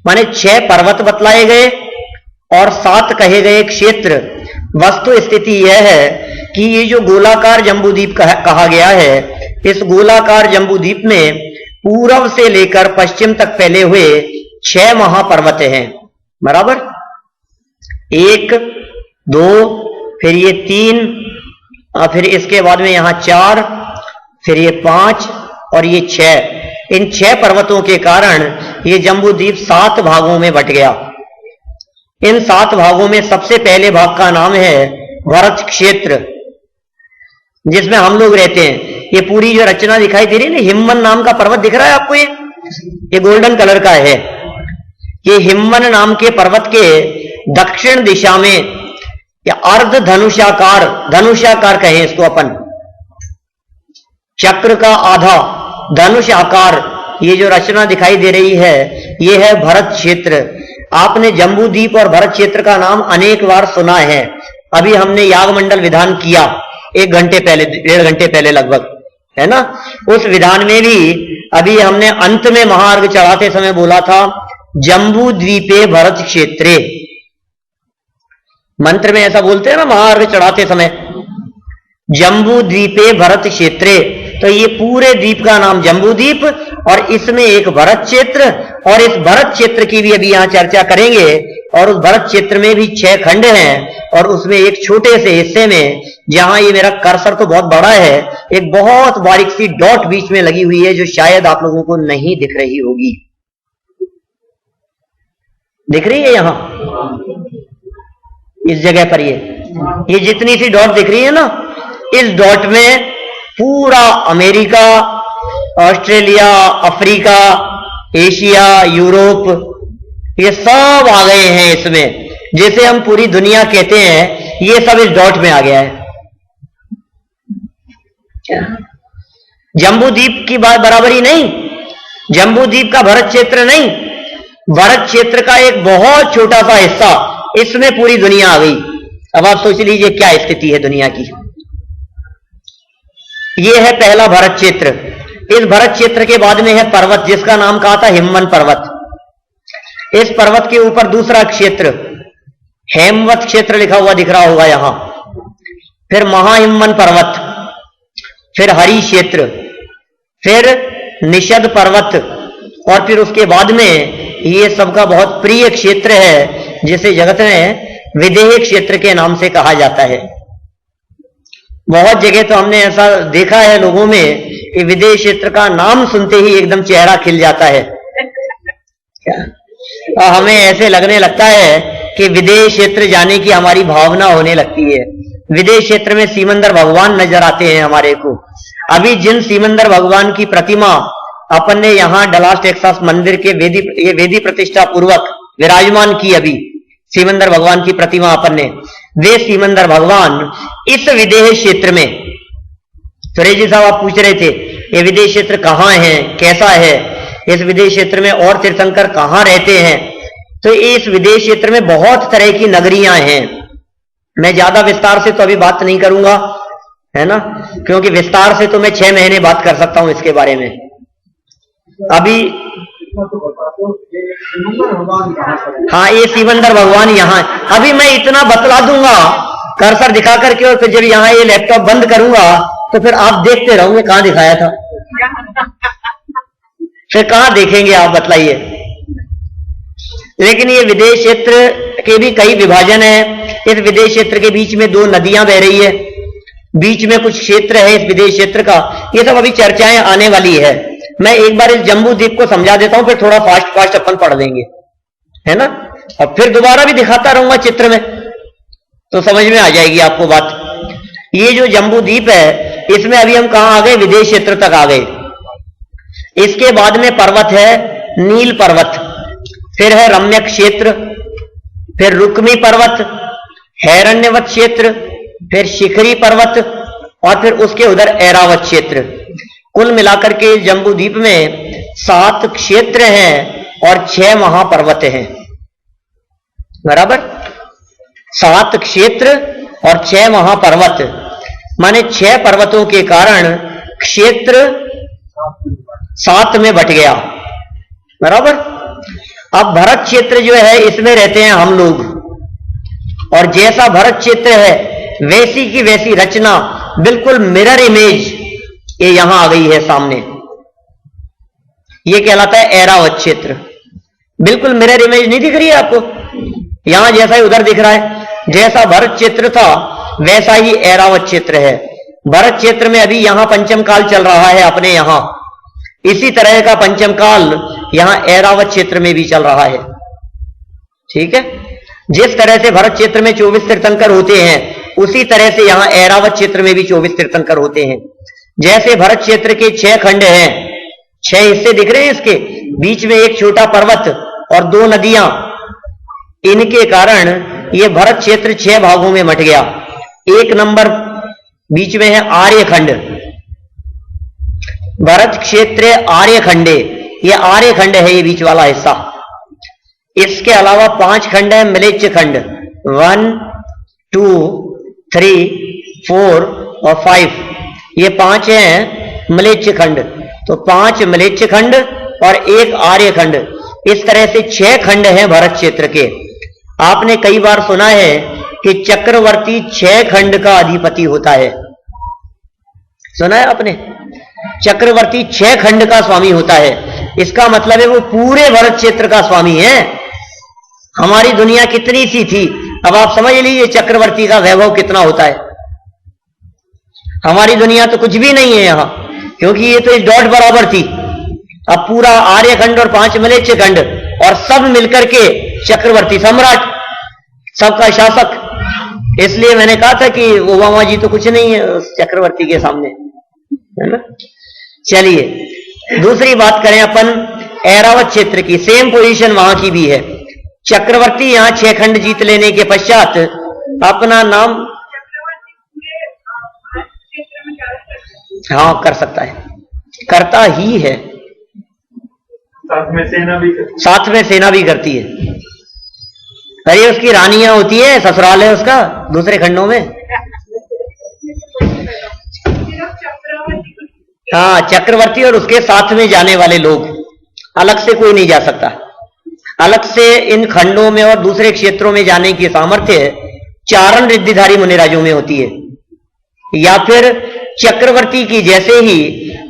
माने 6 पर्वत बतलाए गए और 7 कहे गए क्षेत्र। वस्तु स्थिति यह है कि ये जो गोलाकार जम्बूद्वीप कहा गया है, इस गोलाकार जम्बूद्वीप में पूर्व से लेकर पश्चिम तक फैले हुए 6 महापर्वत हैं, बराबर? 1, 2, फिर ये 3, फिर इसके बाद में यहां 4, फिर ये 5 और ये 6। इन 6 पर्वतों के कारण ये जम्बूद्वीप 7 भागों में बट गया। इन 7 भागों में सबसे पहले भाग का नाम है भरत क्षेत्र, जिसमें हम लोग रहते हैं। ये पूरी जो रचना दिखाई दे रही है ना, हिमवन नाम का पर्वत दिख रहा है आपको? ये गोल्डन कलर का है। ये हिमवन नाम के पर्वत के दक्षिण दिशा में, या अर्ध धनुषाकार, धनुषाकार कहें इसको अपन, चक्र का आधा धनुष आकार, ये जो रचना दिखाई दे रही है, ये है भरत क्षेत्र। आपने जम्बूद्वीप और भरत क्षेत्र का नाम अनेक बार सुना है। अभी हमने यागमंडल विधान किया 1 घंटे पहले, 1.5 घंटे पहले लगभग, है ना? उस विधान में भी अभी हमने अंत में महार्घ चढ़ाते समय बोला था जम्बूद्वीपे भरत क्षेत्रे। मंत्र में ऐसा बोलते हैं ना महार्घ चढ़ाते समय, जम्बूद्वीपे भरत क्षेत्रे। तो ये पूरे द्वीप का नाम जम्बूद्वीप, और इसमें एक भरत क्षेत्र, और इस भरत क्षेत्र की भी अभी यहां चर्चा करेंगे। और उस भरत क्षेत्र में भी 6 खंड हैं, और उसमें एक छोटे से हिस्से में, जहां ये मेरा कर्सर तो बहुत बड़ा है, एक बहुत बारीक सी डॉट बीच में लगी हुई है, जो शायद आप लोगों को नहीं दिख रही होगी। दिख रही है यहां इस जगह पर? ये जितनी सी डॉट दिख रही है ना, इस डॉट में पूरा America, Australia, Africa, Asia, Europe, ये सब आ गए हैं इसमें। जैसे हम पूरी दुनिया कहते हैं, ये सब इस डॉट में आ गया है। जम्बूद्वीप की बात बराबरी नहीं, जम्बूद्वीप का भरत क्षेत्र नहीं, भरत क्षेत्र का एक बहुत छोटा सा हिस्सा, इसमें पूरी दुनिया आ गई। अब आप सोच लीजिए क्या स्थिति है दुनिया की। यह है पहला भरत क्षेत्र। इस भरत क्षेत्र के बाद में है पर्वत, जिसका नाम कहा था हिमवन पर्वत। इस पर्वत के ऊपर दूसरा क्षेत्र हेमवत क्षेत्र लिखा हुआ दिख रहा होगा यहां, फिर महाहिमवन पर्वत, फिर हरि क्षेत्र, फिर निषद पर्वत, और फिर उसके बाद में ये सबका बहुत प्रिय क्षेत्र है, जिसे जगत में विदेह क्षेत्र के नाम से कहा जाता है। बहुत जगह तो हमने ऐसा देखा है लोगों में कि विदेश क्षेत्र का नाम सुनते ही एकदम चेहरा खिल जाता है। और हमें ऐसे लगने लगता है कि विदेश क्षेत्र जाने की हमारी भावना होने लगती है। विदेश क्षेत्र में सीमंदर भगवान नजर आते हैं हमारे को। अभी जिन सीमंदर भगवान की प्रतिमा अपन ने यहाँ डलास टेक्सास मंदिर के वेदी प्रतिष्ठा पूर्वक विराजमान की, अभी सीमंदर भगवान की प्रतिमा अपन ने, वे सीमंदर भगवान इस विदेश क्षेत्र में, सुरेश जी साहब आप पूछ रहे थे ये विदेश क्षेत्र कहाँ है, कैसा है, इस विदेश क्षेत्र में और तीर्थंकर कहाँ रहते हैं, तो इस विदेश क्षेत्र में बहुत तरह की नगरियां हैं। मैं ज्यादा विस्तार से तो अभी बात नहीं करूंगा, है ना, क्योंकि विस्तार से तो मैं 6 महीने बात कर सकता हूं इसके बारे में। अभी हाँ, ये सीमंदर भगवान यहाँ, अभी मैं इतना बतला दूंगा कर्सर दिखा करके, और फिर जब यहाँ ये लैपटॉप बंद करूंगा तो फिर आप देखते रहोगे कहां दिखाया था, फिर कहां देखेंगे आप, बतलाइए। लेकिन ये विदेश क्षेत्र के भी कई विभाजन है। इस विदेश क्षेत्र के बीच में 2 नदियां बह रही है, बीच में कुछ क्षेत्र है इस विदेश क्षेत्र का। ये सब अभी चर्चाएं आने वाली है। मैं एक बार इस जम्बू द्वीप को समझा देता हूं, फिर थोड़ा फास्ट अपन पढ़ देंगे, है ना, और फिर दोबारा भी दिखाता रहूंगा चित्र में, तो समझ में आ जाएगी आपको बात। ये जो जम्बू द्वीप है, इसमें अभी हम कहां आ गए, विदेश क्षेत्र तक आ गए। इसके बाद में पर्वत है, नील पर्वत, फिर है रम्यक क्षेत्र, फिर रुक्मी पर्वत, हैरण्यवत क्षेत्र, फिर शिखरी पर्वत, और फिर उसके उधर ऐरावत क्षेत्र। कुल मिलाकर के जम्बू द्वीप में 7 क्षेत्र हैं और 6 महापर्वत हैं, बराबर। 7 क्षेत्र और 6 महापर्वत, माने 6 पर्वतों के कारण क्षेत्र 7 में बट गया, बराबर। अब भरत क्षेत्र जो है, इसमें रहते हैं हम लोग, और जैसा भरत क्षेत्र है वैसी की वैसी रचना, बिल्कुल मिरर इमेज ये यहां आ गई है सामने। ये कहलाता है ऐरावत क्षेत्र। बिल्कुल मिरर इमेज नहीं दिख रही है आपको, यहां जैसा ही उधर दिख रहा है। जैसा भरत क्षेत्र था वैसा ही ऐरावत क्षेत्र है। भरत क्षेत्र में अभी यहां पंचम काल चल रहा है अपने यहां, इसी तरह का पंचम काल यहां ऐरावत क्षेत्र में भी चल रहा है, ठीक है। जिस तरह से भरत क्षेत्र में 24 तीर्थंकर होते हैं, उसी तरह से यहां ऐरावत क्षेत्र में भी 24 तीर्थंकर होते हैं। जैसे भरत क्षेत्र के 6 खंड हैं, 6 हिस्से दिख रहे हैं, इसके बीच में एक छोटा पर्वत और 2 नदियां, इनके कारण यह भरत क्षेत्र 6 भागों में बंट गया। 1 नंबर बीच में है आर्यखंड, भरत क्षेत्र आर्यखंडे, ये आर्यखंड है, ये बीच वाला हिस्सा। इसके अलावा 5 खंड है म्लेच्छ खंड, 1, 2, 3, 4 और 5, ये 5 हैं म्लेच्छ खंड। तो 5 म्लेच्छ खंड और 1 आर्यखंड, इस तरह से 6 खंड हैं भरत क्षेत्र के। आपने कई बार सुना है कि चक्रवर्ती 6 खंड का अधिपति होता है, सुना है आपने? चक्रवर्ती 6 खंड का स्वामी होता है। इसका मतलब है वो पूरे भरत क्षेत्र का स्वामी है। हमारी दुनिया कितनी सी थी, अब आप समझ लीजिए चक्रवर्ती का वैभव कितना होता है। हमारी दुनिया तो कुछ भी नहीं है यहां, क्योंकि ये तो इस डॉट बराबर थी। अब पूरा आर्यखंड और 5 म्लेच्छ खंड और सब मिलकर के चक्रवर्ती सम्राट, सबका शासक। इसलिए मैंने कहा था कि ओबामा जी तो कुछ नहीं है उस चक्रवर्ती के सामने, है ना। चलिए दूसरी बात करें अपन ऐरावत क्षेत्र की। सेम पोजीशन वहां की भी है। चक्रवर्ती यहां 6 खंड जीत लेने के पश्चात अपना नाम, हाँ कर सकता है, करता ही है, साथ में सेना भी करती है। अरे उसकी रानियां होती है, ससुराल है उसका दूसरे खंडों में। हाँ, चक्रवर्ती और उसके साथ में जाने वाले लोग, अलग से कोई नहीं जा सकता। अलग से इन खंडों में और दूसरे क्षेत्रों में जाने की सामर्थ्य चारण रिद्धिधारी मुनिराजों में होती है, या फिर चक्रवर्ती की जैसे ही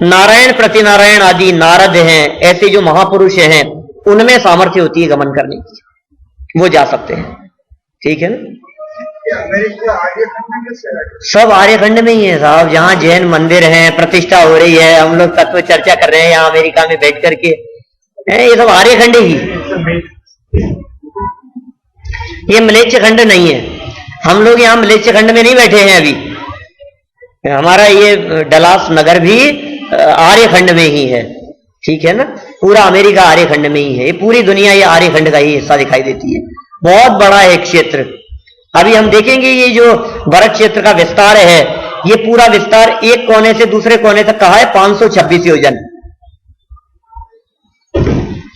नारायण प्रतिनारायण आदि नारद हैं, ऐसे जो महापुरुष हैं, उनमें सामर्थ्य होती है गमन करने की, वो जा सकते हैं, ठीक है ना। सब आर्यखंड में ही है साहब। जहाँ जैन मंदिर हैं, प्रतिष्ठा हो रही है, हम लोग तत्व चर्चा कर रहे हैं यहाँ अमेरिका में बैठ करके, ये सब आर्यखंड ही। ये मलेच्छ खंड नहीं है। हम लोग यहाँ मलेच्छ खंड में नहीं बैठे हैं अभी। हमारा ये डलास नगर भी आर्यखंड में ही है, ठीक है ना। पूरा अमेरिका आर्यखंड में ही है। ये पूरी दुनिया ये आर्यखंड का ही हिस्सा दिखाई देती है। बहुत बड़ा है क्षेत्र। अभी हम देखेंगे ये जो भारत क्षेत्र का विस्तार है, ये पूरा विस्तार एक कोने से दूसरे कोने तक कहा है 526 योजन।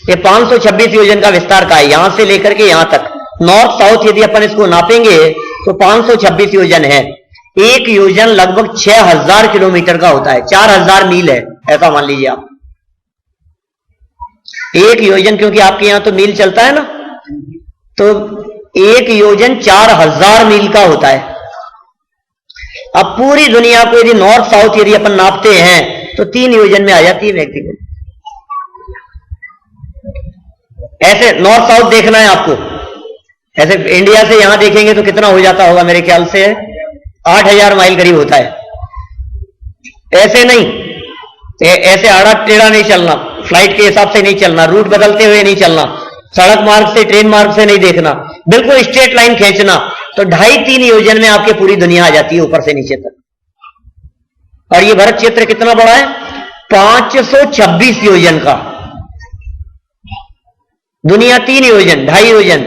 ये 526 योजन का विस्तार का है, यहां से लेकर के यहां तक। नॉर्थ साउथ यदि अपन इसको नापेंगे तो 526 योजन है। एक योजन लगभग 6000 किलोमीटर का होता है, 4000 मील है, ऐसा मान लीजिए आप। एक योजन, क्योंकि आपके यहां तो मील चलता है ना, तो एक योजन 4000 मील का होता है। अब पूरी दुनिया को यदि नॉर्थ साउथ यदि अपन नापते हैं तो 3 योजन में आ जाती है व्यक्ति। ऐसे नॉर्थ साउथ देखना है आपको। ऐसे इंडिया से यहां देखेंगे तो कितना हो जाता होगा, मेरे ख्याल से 8000 माइल करीब होता है। ऐसे नहीं, ऐसे आड़ा टेढ़ा नहीं चलना, फ्लाइट के हिसाब से नहीं चलना, रूट बदलते हुए नहीं चलना, सड़क मार्ग से ट्रेन मार्ग से नहीं देखना, बिल्कुल स्ट्रेट लाइन खींचना, तो 2.5-3 योजन में आपके पूरी दुनिया आ जाती है ऊपर से नीचे तक। और ये भारत क्षेत्र कितना बड़ा है? 526 योजन का। दुनिया 3 योजन, 2.5 योजन,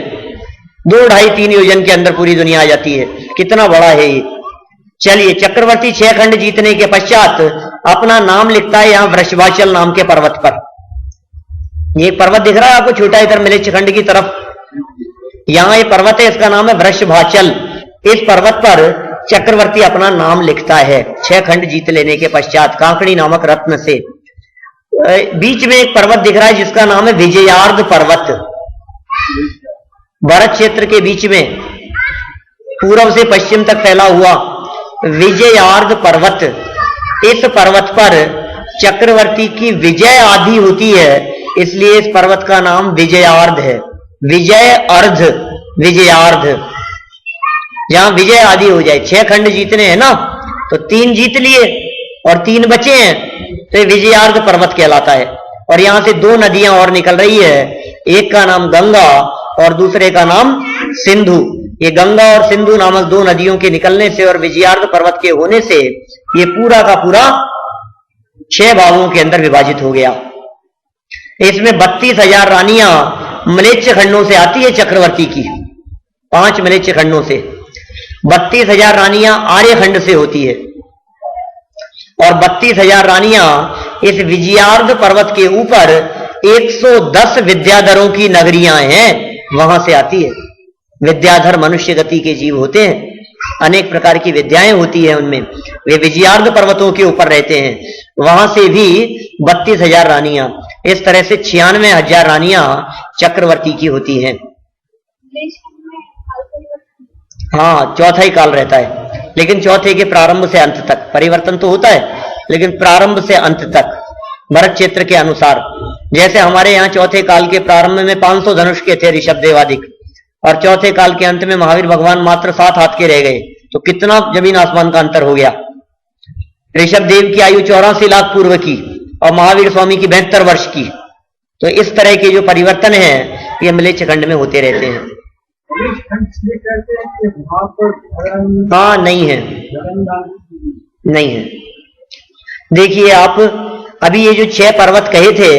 2-2.5-3 योजन के अंदर पूरी दुनिया आ जाती है। कितना बड़ा है ये। चलिए, चक्रवर्ती 6 खंड जीतने के पश्चात अपना नाम लिखता है यहां वृषभाचल नाम के पर्वत पर। ये पर्वत दिख रहा है आपको छोटा, इधर मलेच्छ खंड की तरफ, यहां ये पर्वत है, इसका नाम है वृषभाचल। इस पर्वत पर चक्रवर्ती अपना नाम लिखता है 6 खंड जीत लेने के पश्चात कांकड़ी नामक रत्न से। बीच में एक पर्वत दिख रहा है जिसका नाम है विजयार्ध पर्वत। भारत क्षेत्र के बीच में पूर्व से पश्चिम तक फैला हुआ विजयार्ध पर्वत। इस पर्वत पर चक्रवर्ती की विजय आदि होती है, इसलिए इस पर्वत का नाम विजयार्ध है। विजय अर्ध, विजयार्ध, जहां विजय आदि हो जाए। 6 खंड जीतने हैं ना, तो 3 जीत लिए और 3 बचे हैं, तो ये विजयार्ध पर्वत कहलाता है। और यहां से 2 नदियां और निकल रही है, एक का नाम गंगा और दूसरे का नाम सिंधु। ये गंगा और सिंधु नामक 2 नदियों के निकलने से और विजयार्ध पर्वत के होने से ये पूरा का पूरा 6 भागों के अंदर विभाजित हो गया। इसमें 32,000 रानियां मलेच्छ खंडों से आती है चक्रवर्ती की, 5 मलेच्छ खंडों से। 32,000 रानियां आर्यखंड से होती है और 32,000 रानियां इस विजयार्ध पर्वत के ऊपर 110 विद्याधरों की नगरियां हैं, वहां से आती है। विद्याधर मनुष्य गति के जीव होते हैं, अनेक प्रकार की विद्याएं होती है उनमें, वे विजयार्ध पर्वतों के ऊपर रहते हैं। वहां से भी 32,000 रानियां, इस तरह से 96,000 रानियां चक्रवर्ती की होती हैं। हाँ, चौथा ही काल रहता है, लेकिन चौथे के प्रारंभ से अंत तक परिवर्तन तो होता है, लेकिन प्रारंभ से अंत तक भरत क्षेत्र के अनुसार। जैसे हमारे यहाँ चौथे काल के प्रारंभ में 500 धनुष के थे ऋषभ देवादिक, और चौथे काल के अंत में महावीर भगवान मात्र 7 हाथ के रह गए, तो कितना जमीन आसमान का अंतर हो गया। ऋषभ देव की आयु 84 लाख पूर्व की और महावीर स्वामी की 72 वर्ष की। तो इस तरह के जो परिवर्तन है ये मलेच्छ खंड में होते रहते हैं। हाँ, नहीं है, नहीं है। देखिए आप, अभी ये जो 6 पर्वत कहे थे,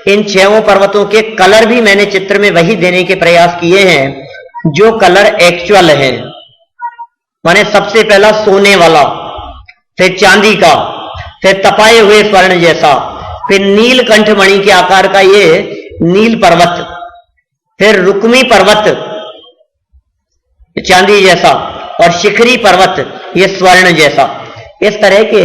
इन 6 पर्वतों के कलर भी मैंने चित्र में वही देने के प्रयास किए हैं जो कलर एक्चुअल है। माने सबसे पहला सोने वाला, फिर चांदी का, फिर तपाए हुए स्वर्ण जैसा, फिर नीलकंठ मणि के आकार का ये नील पर्वत, फिर रुक्मी पर्वत चांदी जैसा, और शिखरी पर्वत ये स्वर्ण जैसा। इस तरह के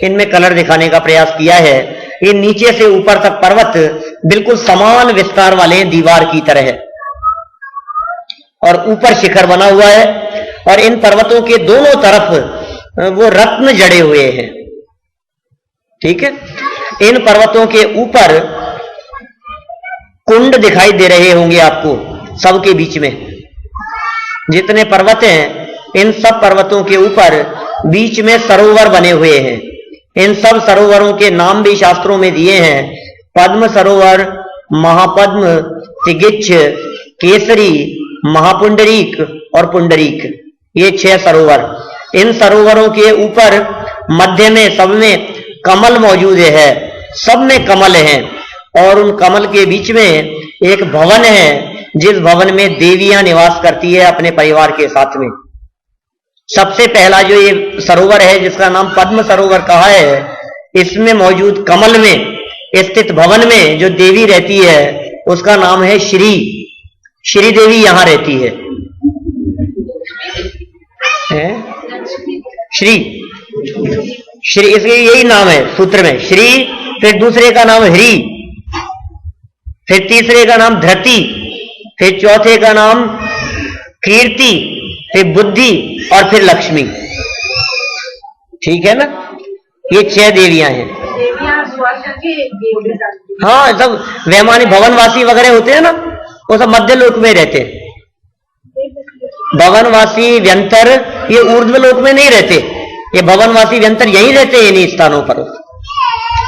इनमें कलर दिखाने का प्रयास किया है। ये नीचे से ऊपर तक पर्वत बिल्कुल समान विस्तार वाले हैं, दीवार की तरह है, और ऊपर शिखर बना हुआ है, और इन पर्वतों के दोनों तरफ वो रत्न जड़े हुए हैं। ठीक है, इन पर्वतों के ऊपर कुंड दिखाई दे रहे होंगे आपको, सबके बीच में जितने पर्वत हैं इन सब पर्वतों के ऊपर बीच में सरोवर बने हुए हैं। इन सब सरोवरों के नाम भी शास्त्रों में दिए हैं। पद्म सरोवर, महापद्म, तिगिच्छ, केसरी, महापुंडरीक और पुंडरीक, ये 6 सरोवर। इन सरोवरों के ऊपर मध्य में सब में कमल मौजूद है, सब में कमल हैं, और उन कमल के बीच में एक भवन है जिस भवन में देवियां निवास करती है अपने परिवार के साथ में। सबसे पहला जो ये सरोवर है जिसका नाम पद्म सरोवर कहा है, इसमें मौजूद कमल में स्थित भवन में जो देवी रहती है उसका नाम है श्री। श्री देवी यहां रहती है, श्री। श्री इसके यही नाम है सूत्र में, श्री। फिर दूसरे का नाम हरि, फिर तीसरे का नाम धृति, फिर चौथे का नाम कीर्ति, फिर बुद्धि और फिर लक्ष्मी। ठीक है ना, ये 6 देवियां हैं। हाँ, सब वैमानिक भवनवासी वगैरह होते हैं ना, वो सब मध्य लोक में रहते हैं। भवनवासी व्यंतर ये ऊर्ध्व लोक में नहीं रहते, ये भवनवासी व्यंतर यहीं रहते हैं इन्हीं स्थानों पर।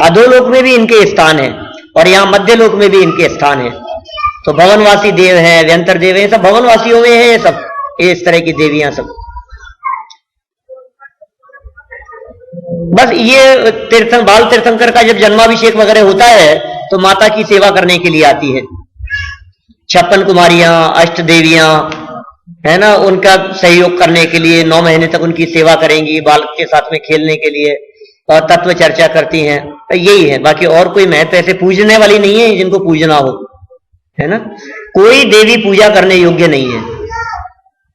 अधोलोक में भी इनके स्थान है और यहाँ मध्य लोक में भी इनके स्थान है। तो भवनवासी देव हैं, व्यंतर देव हैं, सब भवनवासियों में है, ये सब इस तरह की देवियां सब। बस ये बाल तीर्थंकर का जब जन्माभिषेक वगैरह होता है तो माता की सेवा करने के लिए आती है। 56 कुमारियां, अष्ट देवियां, है ना, उनका सहयोग करने के लिए 9 महीने तक उनकी सेवा करेंगी, बालक के साथ में खेलने के लिए, और तत्व चर्चा करती हैं। यही है, बाकी और कोई महत्व ऐसे पूजने वाली नहीं है जिनको पूजना हो, है ना। कोई देवी पूजा करने योग्य नहीं है,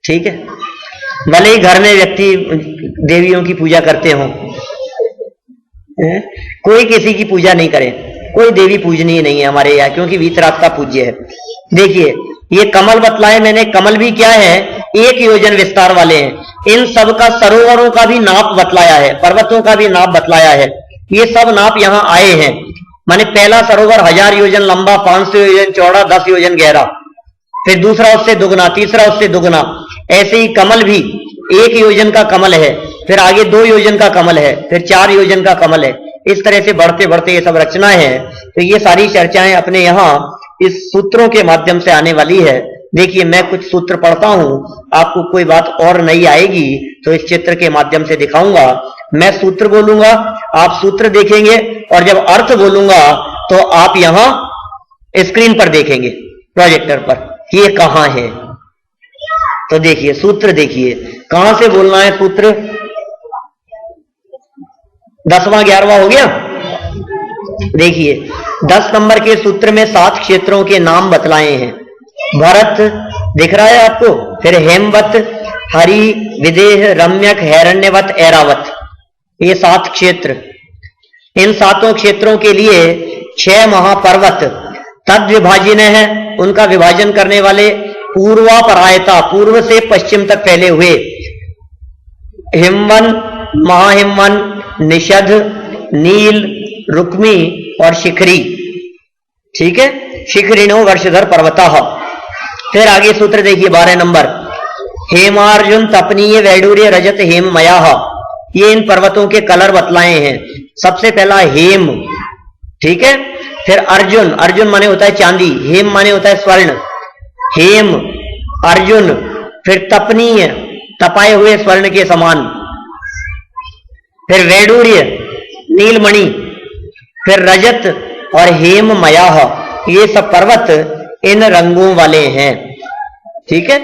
ठीक है। भले ही घर में व्यक्ति देवियों की पूजा करते हो, कोई किसी की पूजा नहीं करे, कोई देवी पूजनीय नहीं है हमारे यहाँ, क्योंकि वीतरागता पूज्य है। देखिए ये कमल बतलाए मैंने, कमल भी क्या है, 1 योजन विस्तार वाले हैं। इन सब का सरोवरों का भी नाप बतलाया है, पर्वतों का भी नाप बतलाया है। ये सब नाप यहाँ आए हैं। माने पहला सरोवर 1000 योजन लंबा, 500 योजन चौड़ा, 10 योजन गहरा, फिर दूसरा उससे दुगना, तीसरा उससे दुगना। ऐसे ही कमल भी 1 योजन का कमल है, फिर आगे 2 योजन का कमल है, फिर 4 योजन का कमल है। इस तरह से बढ़ते बढ़ते ये सब रचना है। तो ये सारी चर्चाएं अपने यहाँ इस सूत्रों के माध्यम से आने वाली है। देखिए मैं कुछ सूत्र पढ़ता हूं, आपको कोई बात और नई आएगी तो इस चित्र के माध्यम से दिखाऊंगा। मैं सूत्र बोलूंगा, आप सूत्र देखेंगे, और जब अर्थ बोलूंगा तो आप यहां स्क्रीन पर देखेंगे, प्रोजेक्टर पर, कि ये कहां है। तो देखिए सूत्र, देखिए कहां से बोलना है सूत्र। 10वां 11वां हो गया। देखिए 10 नंबर के सूत्र में 7 क्षेत्रों के नाम बतलाए हैं। भरत दिख रहा है आपको, फिर हेमवत, हरि, विदेह, रम्यक, हैरण्यवत, ऐरावत, ये 7 क्षेत्र। इन 7 क्षेत्रों के लिए 6 महापर्वत तद विभाजन है, उनका विभाजन करने वाले पूर्वापरायता, पूर्व से पश्चिम तक फैले हुए। हिमवन, महाहिमवन, निषद, नील, रुक्मी और शिखरी। ठीक है, शिखरिणो वर्षधर पर्वतः। फिर आगे सूत्र देखिए 12 नंबर, हेमार्जुन, तपनीय, वैडूर्य, रजत, हेम, मयाह। ये इन पर्वतों के कलर बतलाए हैं। सबसे पहला हेम, ठीक है। फिर अर्जुन, अर्जुन माने होता है चांदी, हेम माने होता है स्वर्ण। हेम, अर्जुन, फिर तपनीय, तपाए हुए स्वर्ण के समान। फिर वैडूर्य, नीलमणि, फिर रजत और हेम मयाह। ये सब पर्वत इन रंगों वाले हैं, ठीक है।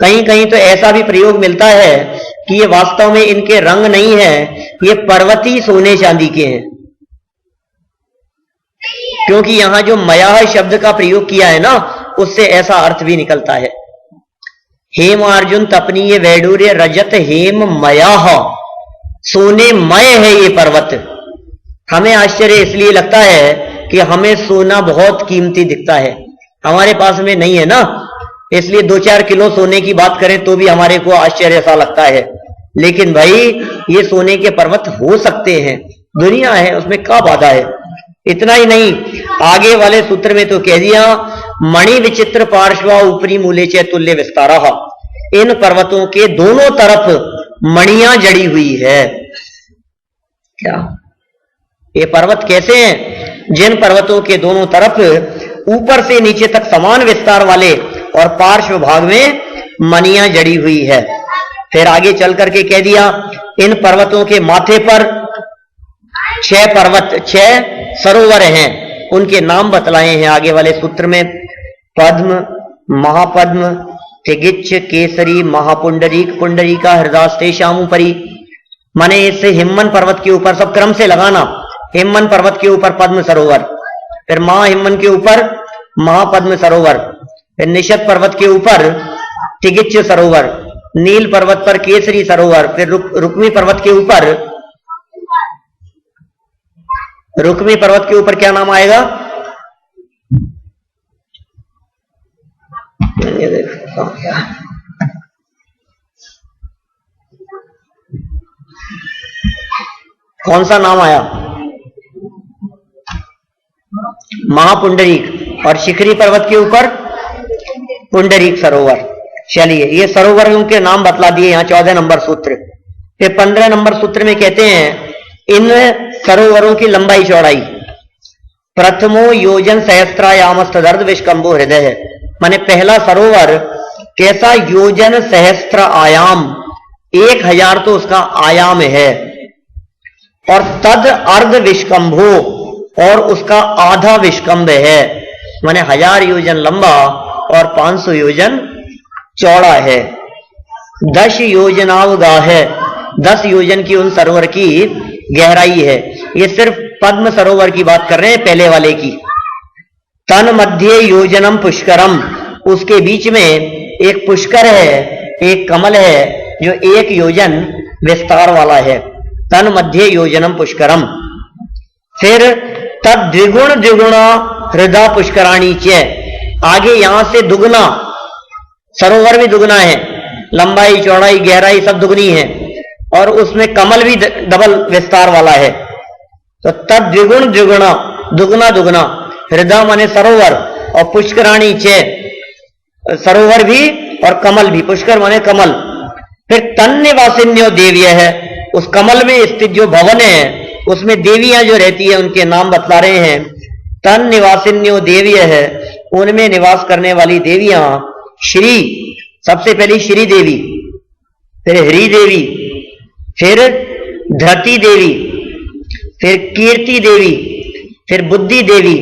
कहीं कहीं तो ऐसा भी प्रयोग मिलता है कि ये वास्तव में इनके रंग नहीं है, ये पर्वती सोने चांदी के हैं। क्योंकि यहां जो मयाह शब्द का प्रयोग किया है ना, उससे ऐसा अर्थ भी निकलता है। हेम, अर्जुन, तपनीय, वैडूर्य, रजत, हेम, मयाह, सोने मय है ये पर्वत। हमें आश्चर्य इसलिए लगता है कि हमें सोना बहुत कीमती दिखता है, हमारे पास में नहीं है ना, इसलिए 2-4 किलो सोने की बात करें तो भी हमारे को आश्चर्य सा लगता है। लेकिन भाई ये सोने के पर्वत हो सकते हैं, दुनिया है, उसमें क्या बाधा है। इतना ही नहीं, आगे वाले सूत्र में तो कह दिया, मणि विचित्र पार्श्वा ऊपरी मूले च तुल्य विस्तारा। इन पर्वतों के दोनों तरफ मणियां जड़ी हुई है। क्या ये पर्वत कैसे हैं? जिन पर्वतों के दोनों तरफ ऊपर से नीचे तक समान विस्तार वाले और पार्श्व भाग में मणियां जड़ी हुई है। फिर आगे चल करके कह दिया, इन पर्वतों के माथे पर 6 सरोवर हैं, उनके नाम बतलाए हैं आगे वाले सूत्र में। पद्म, महापद्म, तिगिच्छ, केसरी, महापुंडरीक, पुंडरीका, हृदास्ते, शामुपरी। माने इससे हिम्मन पर्वत के ऊपर, सब क्रम से लगाना, हिम्मन पर्वत के ऊपर पद्म सरोवर, फिर महाहिम्मन के ऊपर महापद्म सरोवर, फिर निषद पर्वत के ऊपर तिगिच्छ सरोवर, नील पर्वत पर केसरी सरोवर, फिर रुक्मी पर्वत के ऊपर, रुक्मी पर्वत के ऊपर क्या नाम आएगा? कौन सा नाम आया? महापुंडरीक। और शिखरी पर्वत के ऊपर पुंडरीक सरोवर। चलिए, ये सरोवरों के नाम बतला दिए यहां 14 नंबर सूत्र। फिर 15 नंबर सूत्र में कहते हैं इन सरोवरों की लंबाई चौड़ाई। प्रथमो योजन सहस्त्रायामस्तदर्ध विष्कंभो हृदय है। माने पहला सरोवर कैसा? योजन सहस्त्र आयाम, 1000 तो उसका आयाम है, और तद अर्ध विष्कंभो, और उसका आधा विष्कंभ है। माने 1000 योजन लंबा और 500 योजन चौड़ा है। 10 योजनावगाह है, 10 योजन की उन सरोवर की गहराई है। ये सिर्फ पद्म सरोवर की बात कर रहे हैं, पहले वाले की। तन मध्य योजनम पुष्करम, उसके बीच में एक पुष्कर है, एक कमल है जो 1 योजन विस्तार वाला है। तन मध्य योजनम पुष्करम। फिर तद द्विगुण द्विगुणा हृदय पुष्कराणी च, आगे यहां से दुगना, सरोवर भी दुगना है, लंबाई चौड़ाई गहराई सब दुगनी है, और उसमें कमल भी डबल विस्तार वाला है। तो तद द्विगुण द्विगुणा, दुगना दुगना, हृदय माने सरोवर, और पुष्कराणी च, सरोवर भी और कमल भी, पुष्कर माने कमल। फिर तन निवासिन्यो देव्य है, उस कमल में स्थित जो भवन है उसमें देवियां जो रहती है उनके नाम बतला रहे हैं। तन निवासिन्यो देव्य है, उनमें निवास करने वाली देवियां श्री, सबसे पहली श्री देवी, फिर हरि देवी, फिर धरती देवी, फिर कीर्ति देवी, फिर बुद्धि देवी,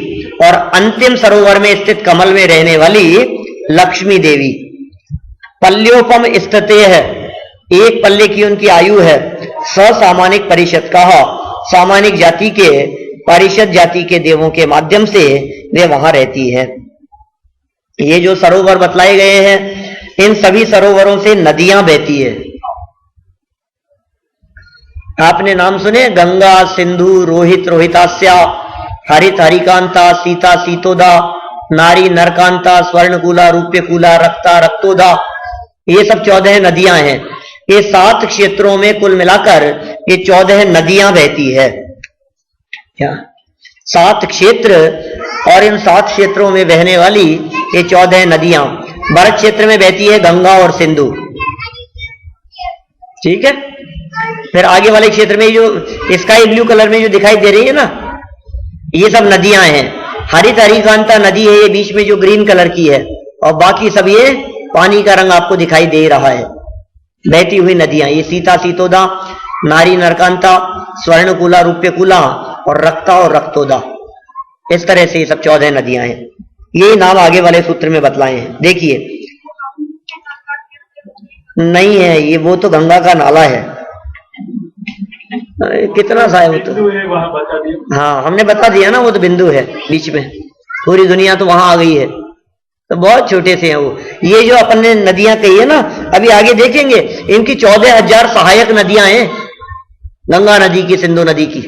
और अंतिम सरोवर में स्थित कमल में रहने वाली लक्ष्मी देवी। पल्योपम स्थित है, एक पल्ले की उनकी आयु है। ससामानिक परिषद कहा, सामानिक जाति के, परिषद जाति के देवों के माध्यम से वे वहां रहती है। ये जो सरोवर बतलाए गए हैं, इन सभी सरोवरों से नदियां बहती है। आपने नाम सुने? गंगा, सिंधु, रोहित, रोहितास्या, हरित, हरिकांता, सीता, सीतोदा, नारी, नरकांता, स्वर्णकूला, रूप्यकूला, रक्ता, रक्तोदा। ये सब 14 नदियां हैं। ये 7 क्षेत्रों में कुल मिलाकर ये 14 नदियां बहती है। क्या 7 क्षेत्र, और इन 7 क्षेत्रों में बहने वाली ये 14 नदियां। भरत क्षेत्र में बहती है गंगा और सिंधु, ठीक है। फिर आगे वाले क्षेत्र में जो स्काई ब्लू कलर में जो दिखाई दे रही है ना, ये सब नदियां हैं। हरित हरिकांता नदी है, ये बीच में जो ग्रीन कलर की है, और बाकी सब ये पानी का रंग आपको दिखाई दे रहा है, बहती हुई नदियां। ये सीता, सीतोदा, नारी, नरकांता, स्वर्णकूला, रूप्यकूला, और रक्ता और रक्तोदा। इस तरह से ये सब 14 नदियां हैं। यही नाम आगे वाले सूत्र में बतलाए हैं। देखिए, नहीं है ये, वो तो गंगा का नाला है। कितना सा है वो तो, हाँ हमने बता दिया ना, वो तो बिंदु है बीच में। पूरी दुनिया तो वहां आ गई है, तो बहुत छोटे से हैं वो। ये जो अपन ने नदियां कही है ना, अभी आगे देखेंगे, इनकी 14,000 सहायक नदियां हैं। गंगा नदी की, सिंधु नदी की,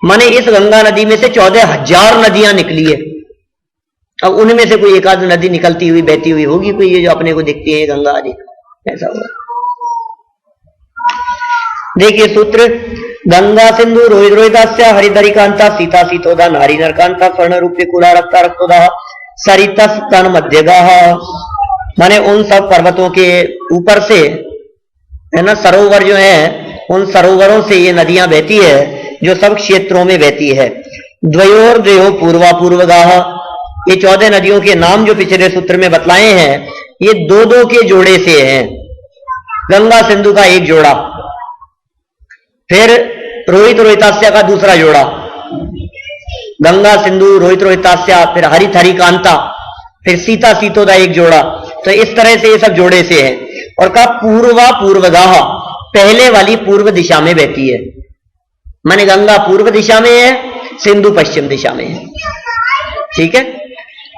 माने इस गंगा नदी में से 14,000 नदियां निकली है। अब उनमें से कोई एक आध नदी निकलती हुई बहती हुई होगी कोई, ये जो अपने को दिखती है गंगा आदि, ऐसा होगा। देखिए सूत्र, गंगा, सिंधु, रोहित, रोहितास्य, हरित, हरिकांता, सीता, सीतोदा, नारी, नरकांता, स्वर्ण, रूप्यकूला, रक्ता, रक्तोदा, सरितस तन मध्यगाः। माने उन सब पर्वतों के ऊपर से, है ना, सरोवर जो है, उन सरोवरों से ये नदियां बहती है जो सब क्षेत्रों में बहती है। द्वयोर द्वयो पूर्वा पूर्वगाह, ये 14 नदियों के नाम जो पिछले सूत्र में बतलाए हैं, ये दो दो के जोड़े से हैं। गंगा सिंधु का एक जोड़ा, फिर रोहित रोहितास्या का दूसरा जोड़ा, गंगा सिंधु रोहित रोहितास्या, फिर हरित हरिकांता, फिर सीता सीतोदा एक जोड़ा। तो इस तरह से ये सब जोड़े से है। और कहा पूर्वा पूर्वगाह, पहले वाली पूर्व दिशा में बहती है, माने गंगा पूर्व दिशा में है, सिंधु पश्चिम दिशा में है। ठीक है।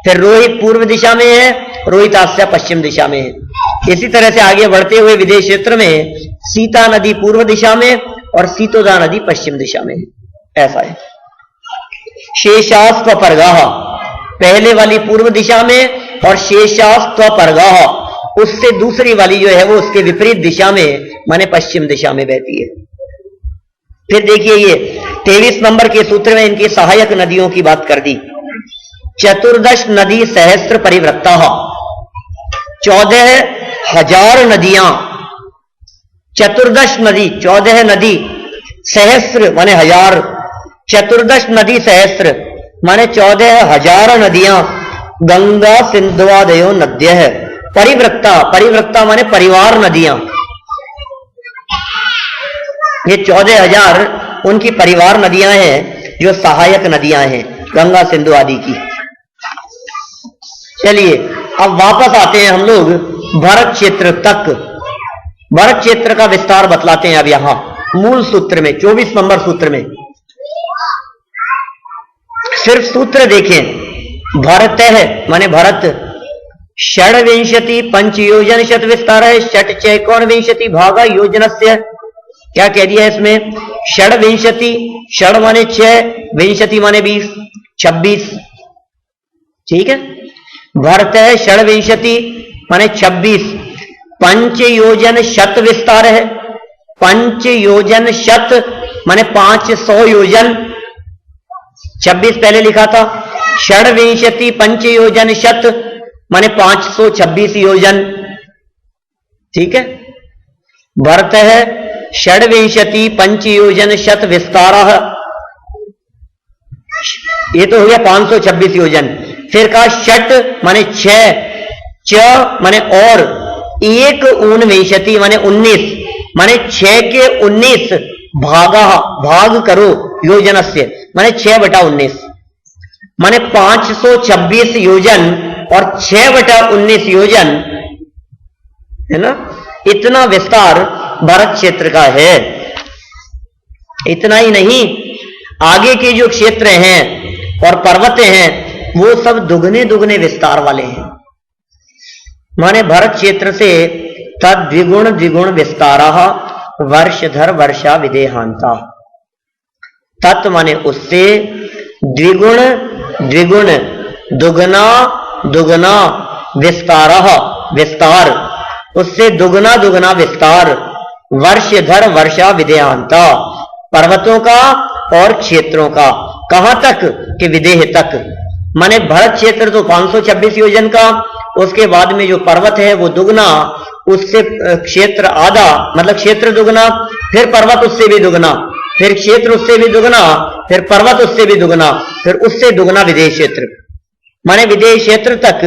फिर रोहित पूर्व दिशा में है, रोहितास्या पश्चिम दिशा में है। इसी तरह से आगे बढ़ते हुए विदेश क्षेत्र में सीता नदी पूर्व दिशा में और सीतोदा नदी पश्चिम दिशा में है। ऐसा है। शेषास्त्व परगाह, पहले वाली पूर्व दिशा में, और शेषास्त्व परगाह, उससे दूसरी वाली जो है वो उसके विपरीत दिशा में, माने पश्चिम दिशा में बहती है। फिर देखिए ये 23 नंबर के सूत्र में इनकी सहायक नदियों की बात कर दी। चतुर्दश नदी सहस्त्र परिवृत्ता, 14,000 नदियां, चतुर्दश नदी, 14 नदी, सहस्त्र माने 1000, चतुर्दश नदी सहस्त्र माने 14,000 नदियां, गंगा सिंधुआदयो नद्य है। परिवृत्ता, परिवृत्ता माने परिवार नदियां, ये 14,000 उनकी परिवार नदियां हैं जो सहायक नदियां हैं गंगा सिंधु आदि की। चलिए अब वापस आते हैं हम लोग भरत क्षेत्र तक। भरत क्षेत्र का विस्तार बतलाते हैं अब यहां मूल सूत्र में, 24 नंबर सूत्र में। सिर्फ सूत्र देखें, भरत है माने भरत, षड्विंशति पंचयोजन शत विस्तार है, षट चैकोन विंशति भागा योजनस्य। क्या कह दिया इसमें? षड्विंशति, षड माने 6, विंशति माने 20, 26। ठीक है। भरत है षड्विंशति माने 26, पंचयोजन शत विस्तार है, पंचयोजन शत माने 500 योजन, 26 पहले लिखा था। षड्विंशति पंचयोजन शत माने 526 योजन। ठीक है। भरत है षड्विंशति पंचयोजन शत विस्तार, ये तो हो गया 526 योजन। फिर कहा षट माने 6, च माने और, एक ऊनविंशति माने 19, माने 6 के 19, भागा भाग करो योजनस्य माने 6/19, माने 526 योजन और 6/19 योजन, है ना। इतना विस्तार भरत क्षेत्र का है। इतना ही नहीं, आगे के जो क्षेत्र हैं और पर्वतें हैं वो सब दुगने दुगने विस्तार वाले हैं। माने भरत क्षेत्र से तद्विगुण द्विगुण विस्तारः वर्षधर वर्षा विदेहांता। तत् माने उससे, द्विगुण द्विगुण, दुगना दुगना, विस्तारः विस्तार, उससे दुगना दुगना विस्तार, वर्षधर वर्षा विदेहांता, पर्वतों का और क्षेत्रों का। कहां तक? कि विदेह तक। माने भरत क्षेत्र तो 526 योजन का, उसके बाद में जो पर्वत है वो दुगना, उससे क्षेत्र आधा, मतलब क्षेत्र दुगना, फिर पर्वत उससे भी दुगना, फिर क्षेत्र उससे भी दुगना, फिर पर्वत उससे भी दुगना, फिर उससे दुगना विदेश क्षेत्र। माने विदेश क्षेत्र तक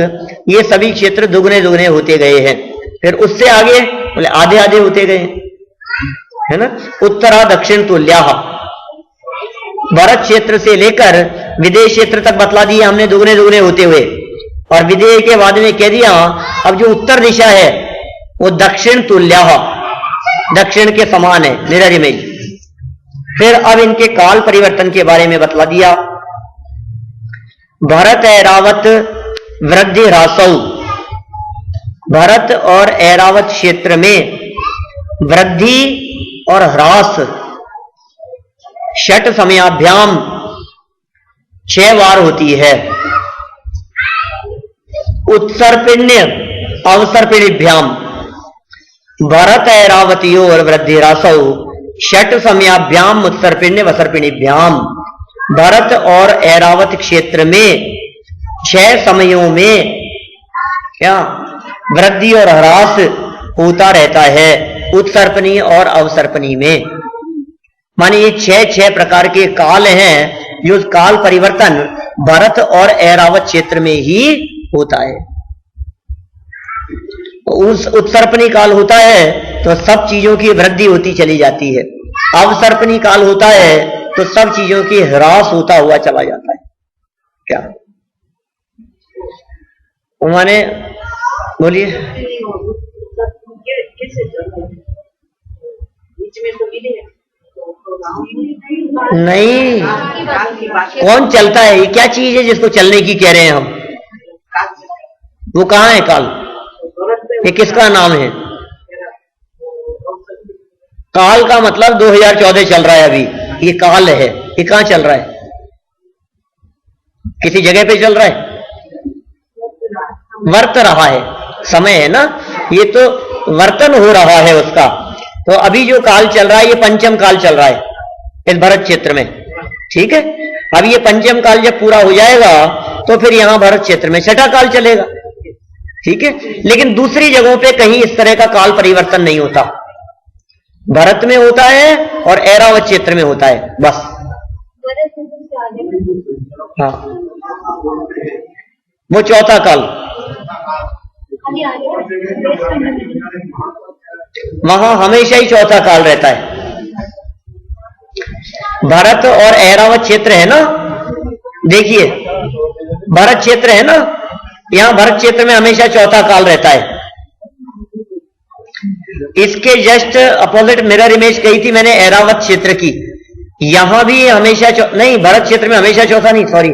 ये सभी क्षेत्र दुगने दुगने होते गए हैं। फिर उससे आगे बोले आधे आधे होते गए, है ना। उत्तरा दक्षिण तुल्या, भरत क्षेत्र से लेकर विदेश क्षेत्र तक बतला दिया हमने दुगने दुगने होते हुए, और विदेह के बाद में कह दिया अब जो उत्तर दिशा है वो दक्षिण तुल्या, दक्षिण के समान है, मिरर इमेज। फिर अब इनके काल परिवर्तन के बारे में बतला दिया। भरत ऐरावत वृद्धि ह्रासौ, भरत और ऐरावत क्षेत्र में वृद्धि और ह्रास षट समयाभ्याम 6 बार होती है। उत्सर्पिण्य अवसर्पिणीभ्याम, भरत ऐरावतियोर वृद्धि ह्रासौ षट समयाभ्याम उत्सर्पिण्य वसर्पिणीभ्याम। भरत और ऐरावत क्षेत्र में 6 समयों में क्या वृद्धि और ह्रास होता रहता है उत्सर्पणी और अवसर्पणी में। माने ये छह प्रकार के काल हैं जो काल परिवर्तन भरत और ऐरावत क्षेत्र में ही होता है। उस उत्सर्पणी काल होता है तो सब चीजों की वृद्धि होती चली जाती है, अवसर्पणी काल होता है तो सब चीजों की ह्रास होता हुआ चला जाता है। क्या माने बोलिए? नहीं, कौन चलता है? ये क्या चीज है जिसको चलने की कह रहे हैं हम? वो कहाँ है काल? ये किसका नाम है? काल का मतलब 2014 चल रहा है अभी, ये काल है। ये कहां चल रहा है? किसी जगह पे चल रहा है? वर्त रहा है, समय है ना, ये तो वर्तन हो रहा है उसका। तो अभी जो काल चल रहा है ये पंचम काल चल रहा है इस भरत क्षेत्र में, ठीक है। अब ये पंचम काल जब पूरा हो जाएगा तो फिर यहां भरत क्षेत्र में छठा काल चलेगा, ठीक है। लेकिन दूसरी जगहों पे कहीं इस तरह का काल परिवर्तन नहीं होता, भरत में होता है और ऐरावत क्षेत्र में होता है बस। हाँ, वो चौथा काल, वहां हमेशा ही चौथा काल रहता है। भरत और ऐरावत क्षेत्र है ना, देखिए भरत क्षेत्र है ना, यहां भरत क्षेत्र में हमेशा चौथा काल रहता है। इसके जस्ट अपोजिट मिरर इमेज कही थी मैंने ऐरावत क्षेत्र की, यहां भी हमेशा नहीं, भरत क्षेत्र में हमेशा चौथा नहीं, सॉरी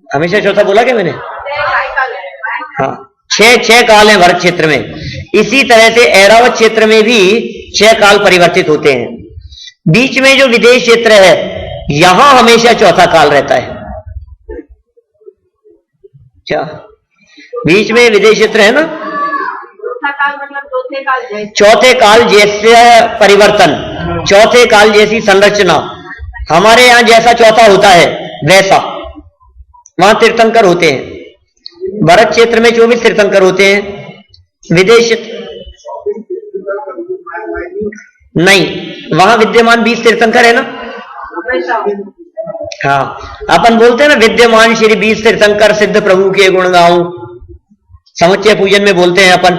हमेशा चौथा बोला क्या मैंने? हाँ, छह काल है भरत क्षेत्र में। इसी तरह से ऐरावत क्षेत्र में भी 6 काल परिवर्तित होते हैं। बीच में जो विदेश क्षेत्र है यहां हमेशा चौथा काल रहता है। क्या बीच में विदेश क्षेत्र है ना, चौथे काल जैसे परिवर्तन, चौथे काल जैसी संरचना हमारे यहां जैसा चौथा होता है वैसा वहां तीर्थंकर होते हैं। भरत क्षेत्र में 24 तीर्थंकर होते हैं, विदेश नहीं, वहां विद्यमान 20 तीर्थंकर है ना। हाँ, अपन बोलते हैं ना विद्यमान श्री 20 तीर्थंकर सिद्ध प्रभु के गुण गाऊं, समुच्चय पूजन में बोलते हैं अपन।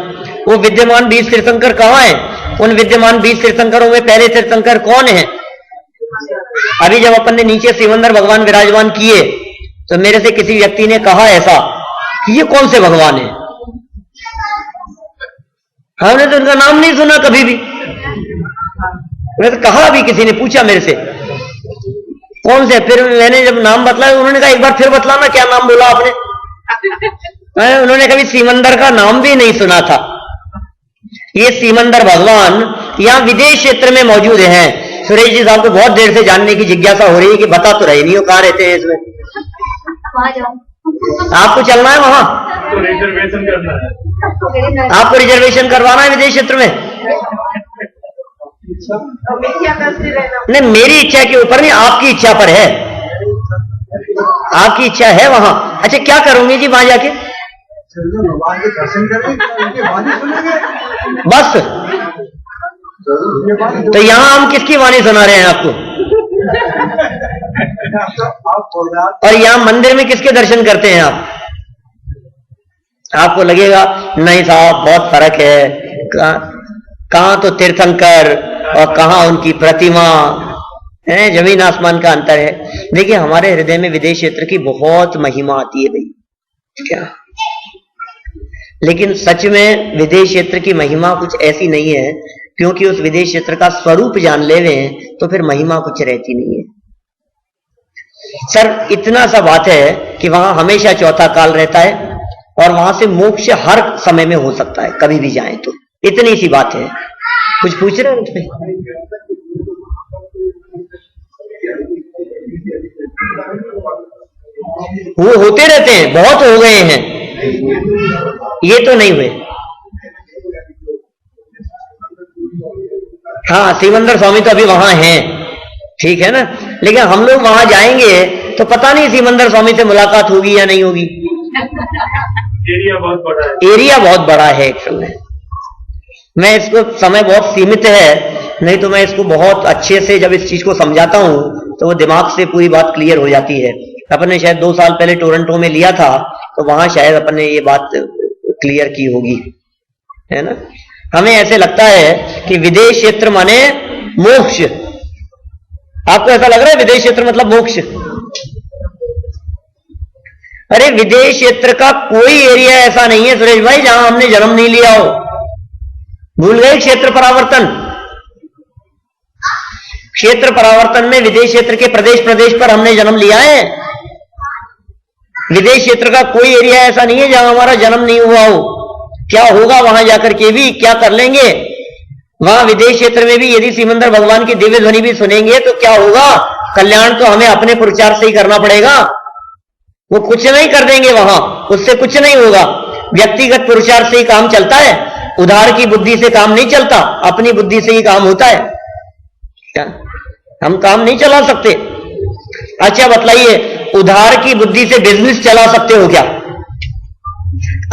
वो विद्यमान 20 तीर्थंकर कहां है? उन विद्यमान 20 तीर्थंकरों में पहले तीर्थंकर कौन है? अभी जब अपन ने नीचे सिमंदर भगवान विराजमान किए तो मेरे से किसी व्यक्ति ने कहा ऐसा कि ये कौन से भगवान है? हमने तो उनका नाम नहीं सुना कभी भी। मैंने तो कहा, अभी किसी ने पूछा मेरे से कौन से, फिर मैंने जब नाम बतलाया उन्होंने कहा एक बार फिर बतलाना क्या नाम बोला आपने? उन्होंने कभी सिमंदर का नाम भी नहीं सुना था। ये सिमंदर भगवान यहां विदेश क्षेत्र में मौजूद हैं। सुरेश जी साहब को बहुत देर से जानने की जिज्ञासा हो रही है कि बता तो रहे नहीं हो कहां रहते हैं इसमें। आपको चलना है वहां, तो रिजर्वेशन करना है, आपको रिजर्वेशन करवाना है विदेश क्षेत्र में। नहीं, मेरी इच्छा के ऊपर नहीं, आपकी इच्छा पर है, आपकी इच्छा है वहां। अच्छा, क्या करूंगी जी वहां जाके? दर्शन बस। तो यहां हम किसकी वाणी सुना रहे हैं आपको? और यहां मंदिर में किसके दर्शन करते हैं आप? आपको लगेगा नहीं साहब बहुत फर्क है, कहां तो तीर्थंकर और कहां उनकी प्रतिमा है, जमीन आसमान का अंतर है। देखिए हमारे हृदय में विदेश क्षेत्र की बहुत महिमा आती है भाई, क्या? लेकिन सच में विदेश क्षेत्र की महिमा कुछ ऐसी नहीं है, क्योंकि उस विदेश क्षेत्र का स्वरूप जान ले तो फिर महिमा कुछ रहती नहीं है। सर इतना सा बात है कि वहां हमेशा चौथा काल रहता है और वहां से मोक्ष हर समय में हो सकता है, कभी भी जाएं तो, इतनी सी बात है। कुछ पूछ रहे हैं उसमें? वो होते रहते हैं, बहुत हो गए हैं, ये तो नहीं हुए। हाँ, सिमंदर स्वामी तो अभी वहां हैं, ठीक है ना, लेकिन हम लोग वहां जाएंगे तो पता नहीं सिमंदर स्वामी से मुलाकात होगी या नहीं होगी। एरिया बहुत बड़ा है। एरिया बहुत बड़ा है एक्चुअल में। मैं इसको, समय बहुत सीमित है, नहीं तो मैं इसको बहुत अच्छे से जब इस चीज को समझाता हूं तो वो दिमाग से पूरी बात क्लियर हो जाती है। अपन ने शायद 2 साल पहले टोरंटो में लिया था, तो वहां शायद अपन ने ये बात क्लियर की होगी, है ना। हमें ऐसे लगता है कि विदेश क्षेत्र माने मोक्ष। आपको ऐसा लग रहा है विदेश क्षेत्र मतलब मोक्ष? अरे विदेश क्षेत्र का कोई एरिया ऐसा नहीं है सुरेश भाई जहां हमने जन्म नहीं लिया हो। भूल गए क्षेत्र परावर्तन? क्षेत्र परावर्तन में विदेश क्षेत्र के प्रदेश प्रदेश पर हमने जन्म लिया है। विदेश क्षेत्र का कोई एरिया ऐसा नहीं है जहां हमारा जन्म नहीं हुआ हो। क्या होगा वहां जाकर के भी, क्या कर लेंगे वहां विदेश क्षेत्र में भी? यदि सिमंदर भगवान की दिव्य ध्वनि भी सुनेंगे तो क्या होगा? कल्याण तो हमें अपने पुरुषार्थ से ही करना पड़ेगा। वो कुछ नहीं कर देंगे वहां, उससे कुछ नहीं होगा। व्यक्तिगत पुरुषार्थ से ही काम चलता है, उधार की बुद्धि से काम नहीं चलता, अपनी बुद्धि से ही काम होता है। क्या हम काम नहीं चला सकते? अच्छा बतलाइए, उधार की बुद्धि से बिजनेस चला सकते हो क्या?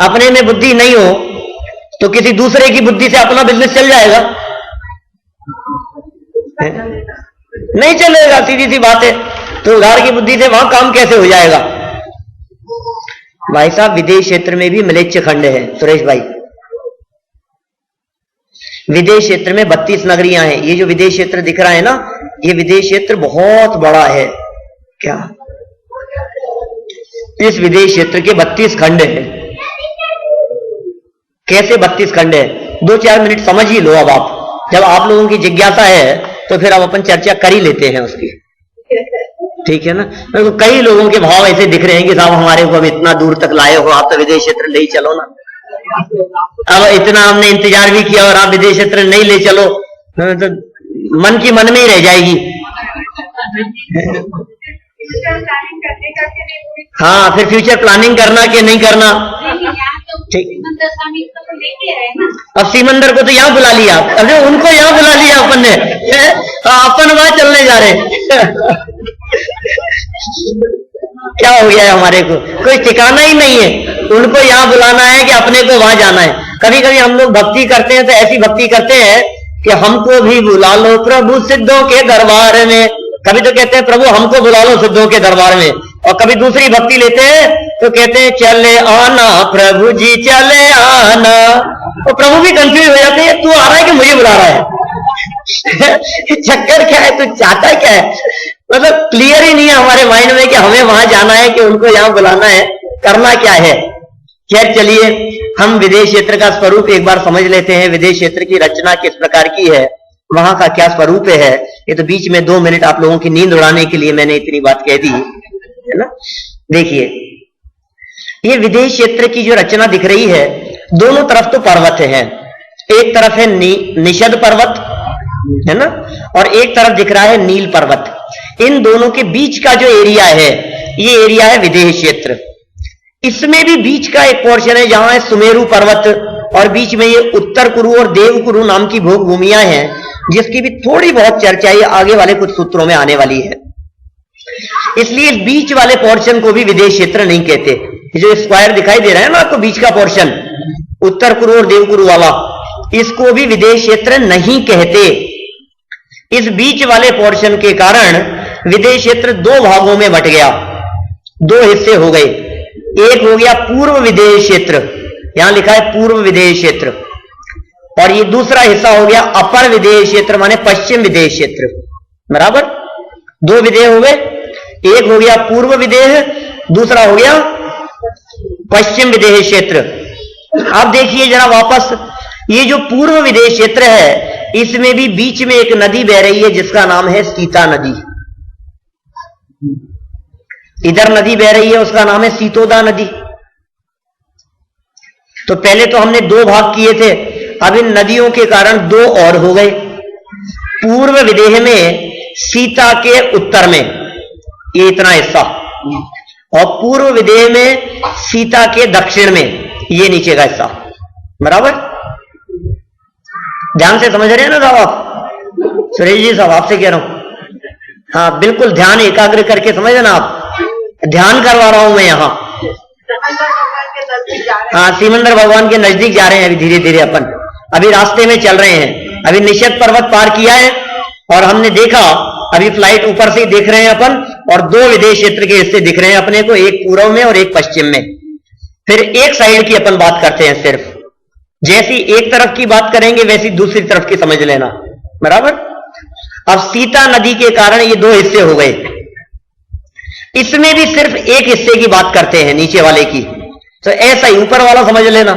अपने में बुद्धि नहीं हो तो किसी दूसरे की बुद्धि से अपना बिजनेस चल जाएगा? नहीं चलेगा, सीधी सी बात है। तो उधार की बुद्धि से वहां काम कैसे हो जाएगा? भाई साहब विदेश क्षेत्र में भी म्लेच्छ खंड है सुरेश भाई। विदेश क्षेत्र में 32 नगरियां हैं। ये जो विदेश क्षेत्र दिख रहा है ना, ये विदेश क्षेत्र बहुत बड़ा है। क्या इस विदेश क्षेत्र के 32 खंड हैं? कैसे 32 खंड है? 2-4 मिनट समझ ही लो। अब आप, जब आप लोगों की जिज्ञासा है तो फिर अब अपन चर्चा कर ही लेते हैं उसकी, ठीक है ना। मेरे को कई लोगों के भाव ऐसे दिख रहे हैं कि साहब हमारे को अब इतना दूर तक लाए हो, आप तो विदेश क्षेत्र ले ही चलो ना। अब इतना हमने इंतजार भी किया और आप विदेश क्षेत्र नहीं ले चलो तो मन की मन में ही रह जाएगी। हाँ, फिर फ्यूचर प्लानिंग करना कि नहीं करना। ठीक, अब सिमंदर को तो यहाँ बुला लिया, अरे उनको यहाँ बुला लिया अपन ने, अपन वहां चलने जा रहे। क्या हो गया है हमारे को? कोई ठिकाना ही नहीं है। उनको यहाँ बुलाना है कि अपने को वहां जाना है। कभी कभी हम लोग भक्ति करते हैं तो ऐसी भक्ति करते हैं कि हमको भी बुला लो प्रभु सिद्धों के दरबार में। कभी तो कहते हैं प्रभु हमको बुला लो सिद्धों के दरबार में, और कभी दूसरी भक्ति लेते हैं तो कहते हैं चले आना प्रभु जी चले आना। और प्रभु भी कंफ्यूज हो जाते हैं, तू आ रहा है कि मुझे बुला रहा है? चक्कर क्या है, तू चाहता क्या है? मतलब क्लियर ही नहीं है हमारे माइंड में कि हमें वहां जाना है कि उनको यहां बुलाना है, करना क्या है। खैर चलिए, हम विदेश क्षेत्र का स्वरूप एक बार समझ लेते हैं। विदेश क्षेत्र की रचना किस प्रकार की है, वहां का क्या स्वरूप है। ये तो बीच में 2 मिनट आप लोगों की नींद उड़ाने के लिए मैंने इतनी बात कह दी, है ना। देखिए, ये विदेश क्षेत्र की जो रचना दिख रही है, दोनों तरफ तो पर्वत है। एक तरफ है निषद पर्वत, है ना, और एक तरफ दिख रहा है नील पर्वत। इन दोनों के बीच का जो एरिया है, ये एरिया है विदेश क्षेत्र। इसमें भी बीच का एक पोर्शन है जहां है सुमेरु पर्वत, और बीच में ये उत्तर कुरु और देव कुरु नाम की भोग भूमियां हैं, जिसकी भी थोड़ी बहुत चर्चा ये आगे वाले कुछ सूत्रों में आने वाली है। इसलिए इस बीच वाले पोर्शन को भी विदेश क्षेत्र नहीं कहते। जो स्क्वायर दिखाई दे रहा है ना आपको, बीच का पोर्शन उत्तर कुरु और देव कुरु वाला, इसको भी विदेश क्षेत्र नहीं कहते। इस बीच वाले पोर्शन के कारण विदेश क्षेत्र 2 भागों में बट गया, 2 हिस्से हो गए। एक हो गया पूर्व विदेश क्षेत्र, यहां लिखा है पूर्व विदेश क्षेत्र, और ये दूसरा हिस्सा हो गया अपर विदेश क्षेत्र, माने पश्चिम विदेश क्षेत्र। बराबर, 2 विदेह हो गए। एक हो गया पूर्व विदेह, दूसरा हो गया पश्चिम विदेह क्षेत्र। अब देखिए जरा वापस, ये जो पूर्व विदेश क्षेत्र है, इसमें भी बीच में एक नदी बह रही है जिसका नाम है सीता नदी। इधर नदी बह रही है, उसका नाम है सीतोदा नदी। तो पहले तो हमने 2 भाग किए थे, अब इन नदियों के कारण 2 और हो गए। पूर्व विदेह में सीता के उत्तर में ये इतना हिस्सा, और पूर्व विदेह में सीता के दक्षिण में ये नीचे का हिस्सा। बराबर, ध्यान से समझ रहे हैं ना साहब आप? सुरेश जी साहब आपसे कह रहा हूं, हाँ बिल्कुल ध्यान एकाग्र करके समझ ना आप। ध्यान करवा रहा हूं मैं यहां। हाँ, सिमंदर भगवान के नजदीक जा रहे हैं अभी धीरे धीरे अपन, अभी रास्ते में चल रहे हैं। अभी निषद पर्वत पार किया है और हमने देखा, अभी फ्लाइट ऊपर से ही देख रहे हैं अपन, और दो विदेश क्षेत्र के हिस्से दिख रहे हैं अपने को, एक पूर्व में और एक पश्चिम में। फिर एक साइड की अपन बात करते हैं सिर्फ, जैसी एक तरफ की बात करेंगे वैसी दूसरी तरफ की समझ लेना, बराबर। अब सीता नदी के कारण ये दो हिस्से हो गए, इसमें भी सिर्फ एक हिस्से की बात करते हैं, नीचे वाले की, तो ऐसा ही ऊपर वाला समझ लेना।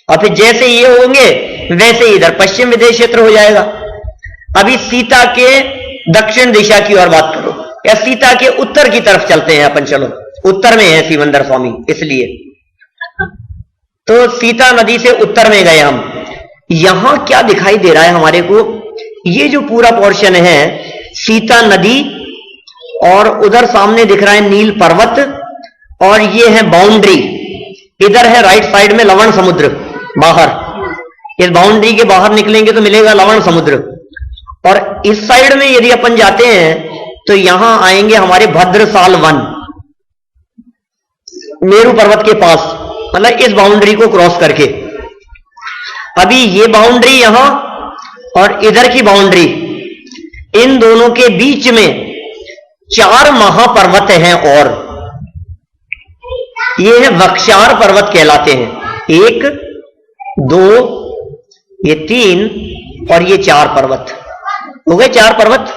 और फिर जैसे ये होंगे वैसे इधर पश्चिम विदेश क्षेत्र हो जाएगा। अभी सीता के दक्षिण दिशा की ओर बात करो, या सीता के उत्तर की तरफ चलते हैं अपन, चलो उत्तर में है सिमंदर स्वामी, इसलिए तो सीता नदी से उत्तर में गए हम। यहां क्या दिखाई दे रहा है हमारे को, ये जो पूरा पोर्शन है सीता नदी, और उधर सामने दिख रहा है नील पर्वत, और ये है बाउंड्री, इधर है राइट साइड में लवण समुद्र बाहर, इस बाउंड्री के बाहर निकलेंगे तो मिलेगा लवण समुद्र। और इस साइड में यदि अपन जाते हैं तो यहां आएंगे हमारे भद्रसाल वन, मेरू पर्वत के पास, मतलब इस बाउंड्री को क्रॉस करके। अभी ये बाउंड्री यहां और इधर की बाउंड्री, इन दोनों के बीच में 4 महापर्वत हैं, और ये है वक्षार पर्वत कहलाते हैं। 1, 2, ये 3 और ये 4 पर्वत हो गए, 4 पर्वत।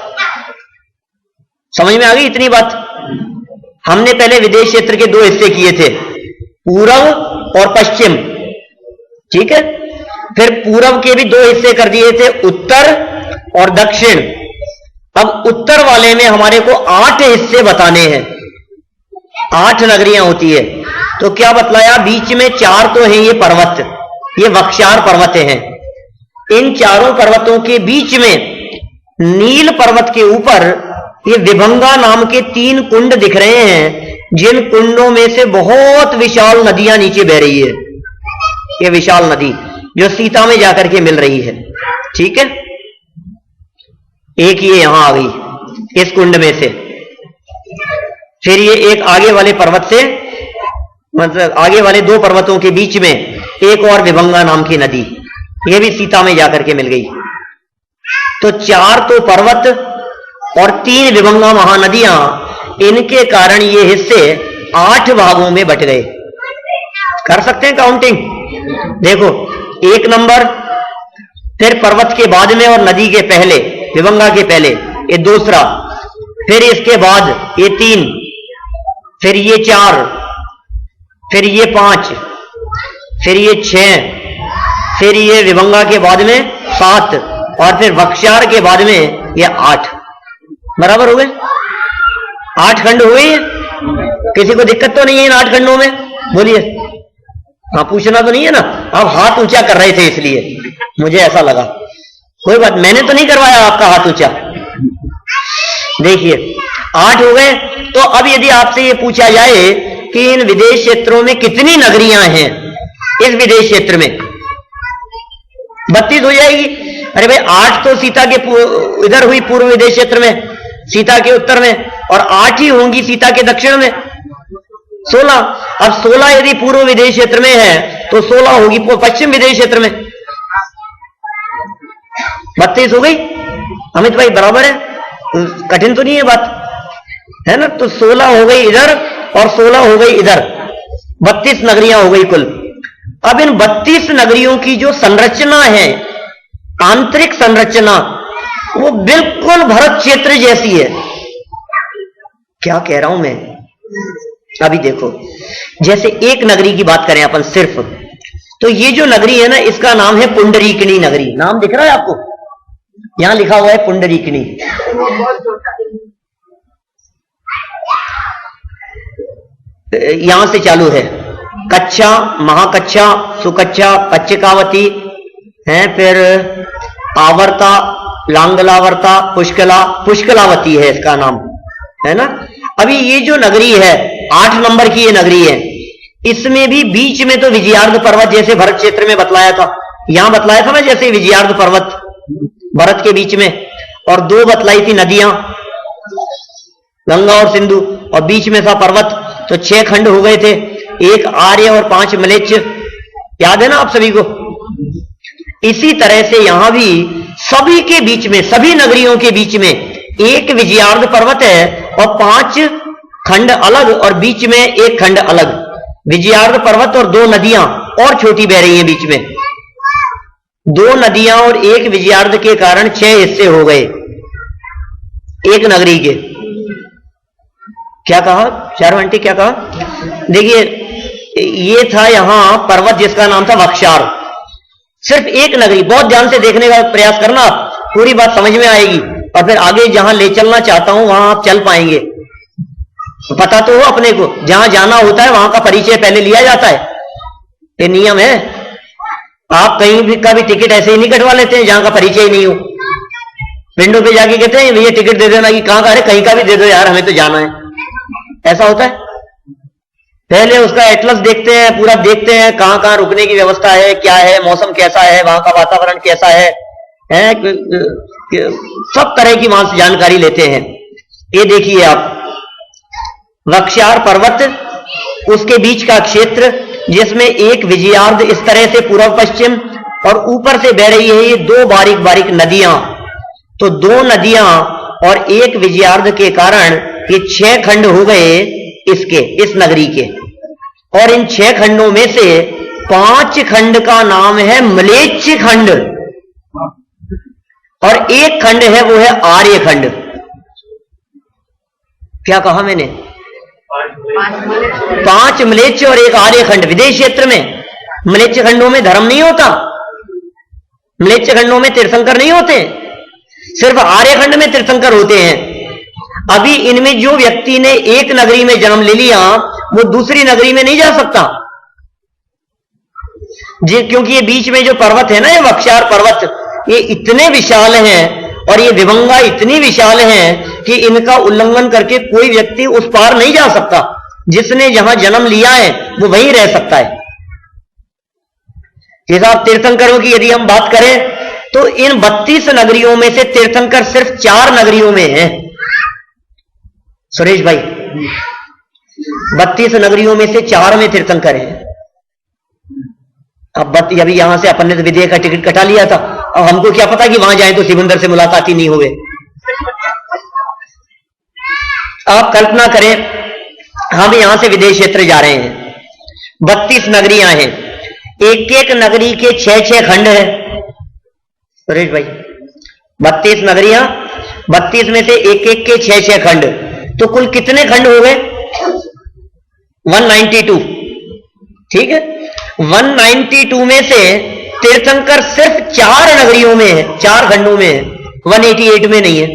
समझ में आ गई इतनी बात। हमने पहले विदेश क्षेत्र के 2 हिस्से किए थे, पूर्व और पश्चिम, ठीक है। फिर पूर्व के भी 2 हिस्से कर दिए थे, उत्तर और दक्षिण। अब उत्तर वाले में हमारे को 8 हिस्से बताने हैं, 8 नगरियां होती है। तो क्या बतलाया, बीच में 4 तो हैं ये पर्वत, ये वक्षार पर्वत हैं। इन चारों पर्वतों के बीच में नील पर्वत के ऊपर ये विभंगा नाम के 3 कुंड दिख रहे हैं, जिन कुंडों में से बहुत विशाल नदियां नीचे बह रही है। ये विशाल नदी जो सीता में जाकर के मिल रही है, ठीक है। एक ये यहां आ गई इस कुंड में से, फिर ये एक आगे वाले पर्वत से, मतलब आगे वाले 2 पर्वतों के बीच में एक और विभंगा नाम की नदी, ये भी सीता में जाकर के मिल गई। तो 4 तो पर्वत और 3 विभंगा महानदियां, इनके कारण ये हिस्से 8 भागों में बट गए। कर सकते हैं काउंटिंग, देखो 1 नंबर, फिर पर्वत के बाद में और नदी के पहले, विभंगा के पहले ये दूसरा, फिर इसके बाद ये 3, फिर ये 4, फिर ये 5, फिर ये 6, फिर ये विभंगा के बाद में 7, और फिर वक्षार के बाद में ये 8। बराबर हो गए, 8 खंड हो गए। किसी को दिक्कत तो नहीं है इन 8 खंडों में? बोलिए। हाँ, पूछना तो नहीं है ना, आप हाथ ऊंचा कर रहे थे इसलिए मुझे ऐसा लगा। कोई बात, मैंने तो नहीं करवाया आपका हाथ ऊंचा। देखिए 8 हो गए। तो अब यदि आपसे ये पूछा जाए कि इन विदेश क्षेत्रों में कितनी नगरियां हैं, इस विदेश क्षेत्र में 32 हो जाएगी। अरे भाई 8 तो सीता के इधर हुई पूर्व विदेश क्षेत्र में, सीता के उत्तर में, और 8 ही होंगी सीता के दक्षिण में, 16। अब 16 यदि पूर्व विदेश क्षेत्र में है तो 16 होगी पश्चिम विदेश क्षेत्र में, 32 हो गई। अमित भाई बराबर है, कठिन तो नहीं है बात, है ना। तो 16 हो गई इधर और 16 हो गई इधर, 32 नगरियां हो गई कुल। अब इन 32 नगरियों की जो संरचना है, आंतरिक संरचना, वो बिल्कुल भरत क्षेत्र जैसी है। क्या कह रहा हूं मैं? अभी देखो, जैसे एक नगरी की बात करें अपन सिर्फ, तो ये जो नगरी है ना, इसका नाम है पुंडरीकणी नगरी। नाम दिख रहा है आपको, यहां लिखा हुआ है पुंडरीकणी। यहां से चालू है कच्छा, महाकच्छा, सुकच्छा, पच्चिकावती है, फिर आवर्ता, लांगलावर्ता, पुष्कलावती है इसका नाम, है ना। अभी ये जो नगरी है 8 नंबर की ये नगरी है, इसमें भी बीच में तो विजयार्ध पर्वत जैसे भरत क्षेत्र में बतलाया था, यहां बतलाया था ना जैसे विजयार्ध पर्वत भरत के बीच में, और 2 बतलाई थी नदियां, गंगा और सिंधु, और बीच में था पर्वत, तो 6 खंड हो गए थे। एक आर्य और 5 म्लेच्छ, याद है ना आप सभी को। इसी तरह से यहां भी सभी के बीच में, सभी नगरियों के बीच में एक विजयार्ध पर्वत है और 5 खंड अलग और बीच में एक खंड अलग। विजयार्ध पर्वत और 2 नदियां और छोटी बह रही हैं बीच में। 2 नदियां और एक विजयार्ध के कारण 6 हिस्से हो गए एक नगरी के। क्या कहा चारों आंटी, क्या कहा? देखिए, ये था यहां पर्वत जिसका नाम था वक्षार। सिर्फ एक नगरी, बहुत ध्यान से देखने का प्रयास करना, पूरी बात समझ में आएगी और फिर आगे जहां ले चलना चाहता हूं वहां आप चल पाएंगे। पता तो हो अपने को, जहां जाना होता है वहां का परिचय पहले लिया जाता है, ये नियम है। आप कहीं भी का भी टिकट ऐसे ही नहीं कटवा लेते हैं जहां का परिचय ही नहीं हो। विंडो पे जाके कहते हैं भैया टिकट दे देना, कि कहां का? अरे कहीं का भी दे दो यार, हमें तो जाना है। ऐसा होता है। पहले उसका एटलस देखते हैं, पूरा देखते हैं कहां कहां रुकने की व्यवस्था है, क्या है, मौसम कैसा है, वहां का वातावरण कैसा है, सब तरह की वहां से जानकारी लेते हैं। ये देखिए आप, वक्षार पर्वत, उसके बीच का क्षेत्र जिसमें एक विजयार्ध इस तरह से पूर्व पश्चिम और ऊपर से बह रही है ये 2 बारीक बारीक नदियां। तो 2 नदियां और एक विजयार्ध के कारण ये 6 खंड हो गए इसके, इस नगरी के। और इन 6 खंडों में से 5 खंड का नाम है म्लेच्छ खंड और एक खंड है वो है आर्य खंड। क्या कहा मैंने? 5 म्लेच्छ और एक आर्य खंड। विदेश क्षेत्र में म्लेच्छ खंडों में धर्म नहीं होता, म्लेच्छ खंडों में तीर्थंकर नहीं होते, सिर्फ आर्य खंड में तीर्थंकर होते हैं। अभी इनमें जो व्यक्ति ने एक नगरी में जन्म ले लिया वो दूसरी नगरी में नहीं जा सकता जी, क्योंकि ये बीच में जो पर्वत है ना, ये वक्षार पर्वत, ये इतने विशाल हैं और ये विभंगा इतनी विशाल हैं कि इनका उल्लंघन करके कोई व्यक्ति उस पार नहीं जा सकता। जिसने जहां जन्म लिया है वो वहीं रह सकता है। जैसा आप तीर्थंकरों की यदि हम बात करें तो इन 32 नगरियों में से तीर्थंकर सिर्फ 4 नगरियों में हैं। सुरेश भाई, 32 नगरियों में से 4 में तीर्थंकर हैं। अब अभी यहां से अपन ने तो विदेश का टिकट कटा लिया था, अब हमको क्या पता कि वहां जाए तो सिकंदर से मुलाकात ही नहीं हुए। आप कल्पना करें हम यहां से विदेश क्षेत्र जा रहे हैं, 32 नगरियां हैं, एक एक नगरी के 6-6 खंड है। सुरेश भाई, 32 नगरियां, 32 में से एक एक के 6-6 खंड, तो कुल कितने खंड हो गए? 192। ठीक है, 192 में से तीर्थंकर सिर्फ 4 नगरियों में है, 4 खंडों में है, 188 में नहीं है।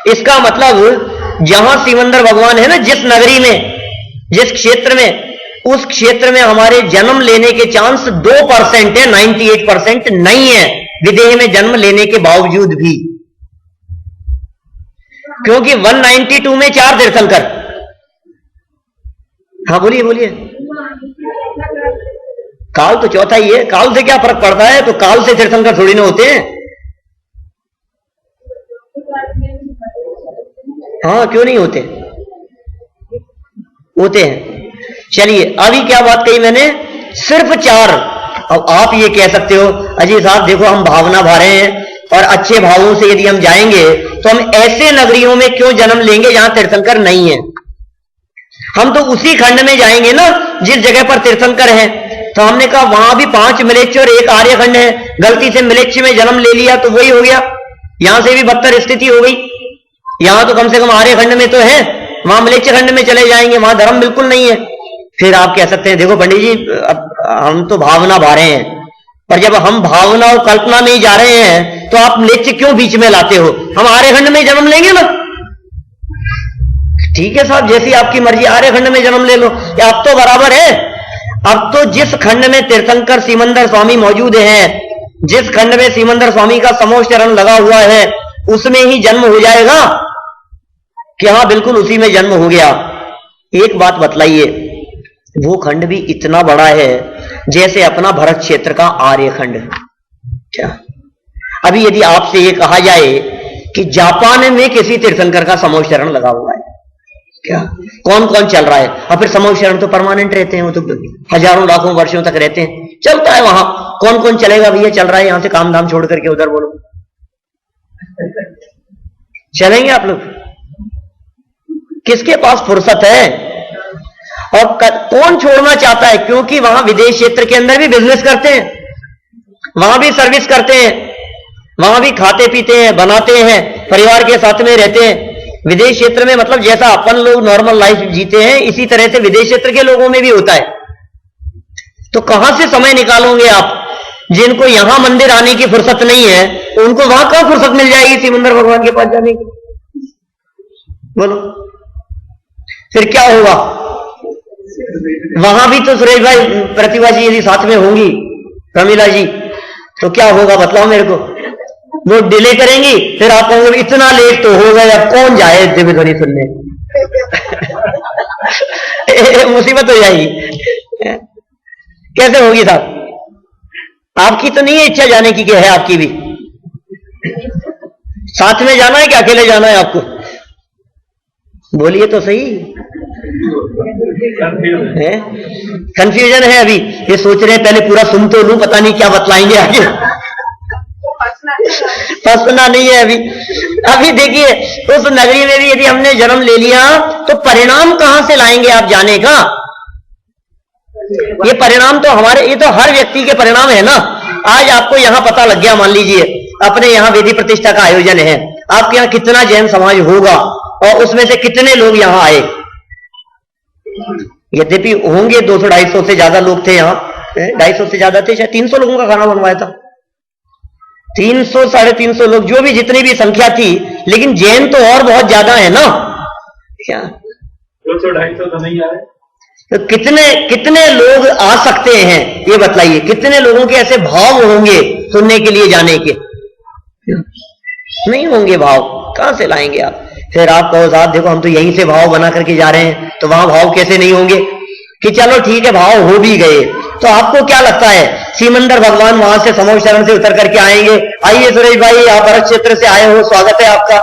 इसका मतलब जहां सिमंदर भगवान है ना, जिस नगरी में, जिस क्षेत्र में, उस क्षेत्र में हमारे जन्म लेने के चांस 2% है, 98% नहीं है विदेह में जन्म लेने के बावजूद भी, क्योंकि 192 में 4 तीर्थंकर। हाँ बोलिए बोलिए। काल तो चौथा ही है, काल से क्या फर्क पड़ता है? तो काल से तीर्थंकर थोड़ी ना होते हैं। हाँ क्यों नहीं होते, होते हैं। चलिए अभी क्या बात कही मैंने? सिर्फ 4। अब आप ये कह सकते हो अजय साहब देखो हम भावना भा रहे हैं और अच्छे भावों से यदि हम जाएंगे तो हम ऐसे नगरियों में क्यों जन्म लेंगे जहां तीर्थंकर नहीं है? हम तो उसी खंड में जाएंगे ना जिस जगह पर तीर्थंकर है। तो हमने कहा वहां भी 5 म्लेच्छ और एक आर्य खंड है, गलती से म्लेच्छ में जन्म ले लिया तो वही हो गया, यहां से भी बदतर स्थिति हो गई। यहां तो कम से कम आर्य खंड में तो है, वहां म्लेच्छ खंड में चले जाएंगे, वहां धर्म बिल्कुल नहीं है। फिर आप कह सकते हैं देखो पंडित जी अब हम तो भावना भा रहे हैं, पर जब हम भावना और कल्पना में ही जा रहे हैं तो आप म्लेच्छ क्यों बीच में लाते हो? हम आर्य खंड में जन्म लेंगे ना। ठीक है साहब, जैसी आपकी मर्जी, आर्य खंड में जन्म ले लो, या अब तो बराबर है। अब तो जिस खंड में तीर्थंकर सिमंदर स्वामी मौजूद हैं, जिस खंड में सिमंदर स्वामी का समोच्च चरण लगा हुआ है, उसमें ही जन्म हो जाएगा कि हाँ बिल्कुल उसी में जन्म हो गया। एक बात बतलाइए, वो खंड भी इतना बड़ा है जैसे अपना भरत क्षेत्र का आर्य खंड। क्या अभी यदि आपसे ये कहा जाए कि जापान में किसी तीर्थंकर का समोच्च चरण लगा हुआ है, क्या कौन कौन चल रहा है? और फिर समूह शरण तो परमानेंट रहते हैं, वो तो हजारों लाखों वर्षों तक रहते हैं, चलता है वहां। कौन कौन चलेगा भैया? चल रहा है यहां से काम धाम छोड़ करके उधर, बोलो चलेंगे आप लोग? किसके पास फुर्सत है? और कौन छोड़ना चाहता है? क्योंकि वहां विदेश क्षेत्र के अंदर भी बिजनेस करते हैं, वहां भी सर्विस करते हैं, वहां भी खाते पीते हैं, बनाते हैं, परिवार के साथ में रहते हैं। विदेश क्षेत्र में मतलब जैसा अपन लोग नॉर्मल लाइफ जीते हैं, इसी तरह से विदेश क्षेत्र के लोगों में भी होता है। तो कहां से समय निकालोगे आप? जिनको यहां मंदिर आने की फुर्सत नहीं है, उनको वहां कहां फुर्सत मिल जाएगी सिमंदर भगवान के पास जाने की? बोलो फिर क्या होगा? वहां भी तो सुरेश भाई, प्रतिभा जी यदि साथ में होंगी, प्रमिला जी, तो क्या होगा बताओ मेरे को? वो डिले करेंगी, फिर आप कहोगे इतना लेट तो हो गया, अब कौन जाए दिव्य ध्वनि सुनने? मुसीबत हो जाएगी। कैसे होगी साहब? आपकी तो नहीं है इच्छा जाने की? क्या है आपकी भी? साथ में जाना है कि अकेले जाना है आपको? बोलिए तो सही। कंफ्यूजन है अभी, ये सोच रहे हैं पहले पूरा सुन तो लूं, पता नहीं क्या बतलाएंगे आगे। फंसना नहीं है अभी। अभी देखिए, उस नगरी में भी यदि हमने जन्म ले लिया तो परिणाम कहां से लाएंगे आप जाने का? ये परिणाम तो हमारे, ये तो हर व्यक्ति के परिणाम है ना। आज आपको यहां पता लग गया, मान लीजिए अपने यहां वेदी प्रतिष्ठा का आयोजन है, आपके यहां कितना जैन समाज होगा और उसमें से कितने लोग यहां आए? यद्यपि होंगे 200-250 से ज्यादा लोग थे यहां, 250 से ज्यादा थे, शायद 300 लोगों का खाना बनवाया था, 300-350 लोग, जो भी जितनी भी संख्या थी। लेकिन जैन तो और बहुत ज्यादा है ना, क्या 200-250 तो नहीं आए? तो कितने लोग आ सकते हैं ये बतलाइए? कितने लोगों के ऐसे भाव होंगे सुनने के लिए जाने के? नहीं होंगे भाव, कहां से लाएंगे आप? फिर आप कहो साहब देखो हम तो यहीं से भाव बना करके जा रहे हैं, तो वहां भाव कैसे नहीं होंगे? कि चलो ठीक है भाव हो भी गए, तो आपको क्या लगता है सिमंदर भगवान वहां से समूह शरण से उतर करके आएंगे? आइए सुरेश भाई, आप भरत क्षेत्र से आए हो, स्वागत है आपका,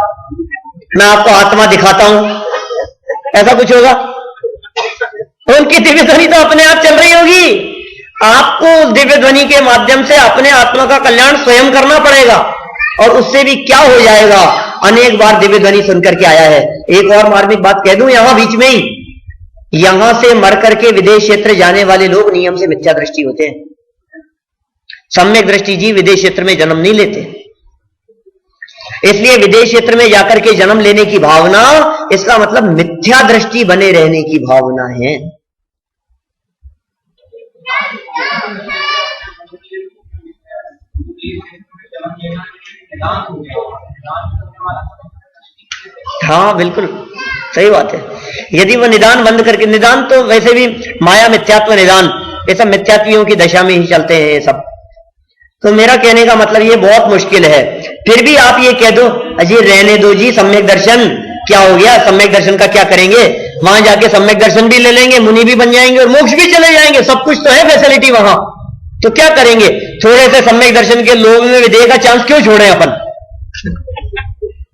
मैं आपको आत्मा दिखाता हूं, ऐसा कुछ होगा? उनकी दिव्य ध्वनि तो अपने आप चल रही होगी। आपको उस दिव्य ध्वनि के माध्यम से अपने आत्मा का कल्याण स्वयं करना पड़ेगा, और उससे भी क्या हो जाएगा? अनेक बार दिव्य ध्वनि सुनकर के आया है। एक और मार्मिक बात कह दूं यहां बीच में ही, यहां से मर करके विदेश क्षेत्र जाने वाले लोग नियम से मिथ्या दृष्टि होते हैं। सम्यक दृष्टि जी विदेश क्षेत्र में जन्म नहीं लेते, इसलिए विदेश क्षेत्र में जाकर के जन्म लेने की भावना, इसका मतलब मिथ्या दृष्टि बने रहने की भावना है। हाँ बिल्कुल सही बात है। यदि वो निदान बंद करके, निदान तो वैसे भी माया मिथ्यात्व निदान, ये सब मिथ्यात्वियों की दशा में ही चलते हैं ये सब। तो मेरा कहने का मतलब ये बहुत मुश्किल है। फिर भी आप ये कह दो अजी रहने दो जी, सम्यक दर्शन क्या हो गया? सम्यक दर्शन का क्या करेंगे? वहां जाके सम्यक दर्शन भी ले लेंगे, मुनि भी बन जाएंगे और मोक्ष भी चले जाएंगे, सब कुछ तो है फैसिलिटी वहां, तो क्या करेंगे? थोड़े से सम्यक दर्शन के लोग में विदेह का चांस क्यों छोड़े अपन?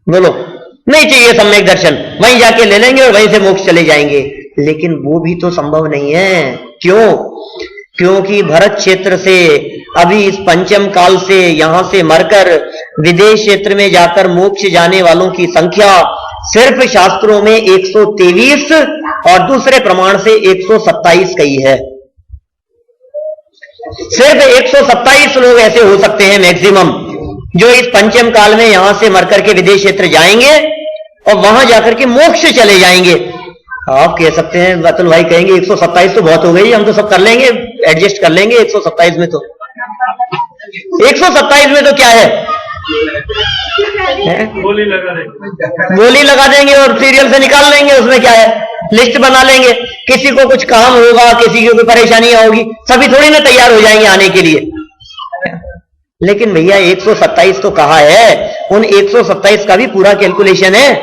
बोलो, नहीं चाहिए सम्यक दर्शन, वहीं जाके ले लेंगे और वहीं से मोक्ष चले जाएंगे। लेकिन वो भी तो संभव नहीं है। क्यों? क्योंकि भरत क्षेत्र से अभी इस पंचम काल से यहां से मरकर विदेश क्षेत्र में जाकर मोक्ष जाने वालों की संख्या सिर्फ शास्त्रों में 123 और दूसरे प्रमाण से 127 कही है। सिर्फ 127 लोग ऐसे हो सकते हैं मैक्सिमम, जो इस पंचम काल में यहां से मरकर के विदेश क्षेत्र जाएंगे और वहां जाकर के मोक्ष चले जाएंगे। आप कह सकते हैं, अतुल भाई कहेंगे 127 तो बहुत हो गई, हम तो सब कर लेंगे, एडजस्ट कर लेंगे 127 में। तो 127 में तो क्या है? बोली लगा देंगे, बोली लगा देंगे और सीरियल से निकाल लेंगे, उसमें क्या है? लिस्ट बना लेंगे, किसी को कुछ काम होगा, किसी को कोई परेशानी होगी, सभी थोड़ी ना तैयार हो जाएंगे आने के लिए। लेकिन भैया 127 तो कहा है, उन 127 का भी पूरा कैलकुलेशन है।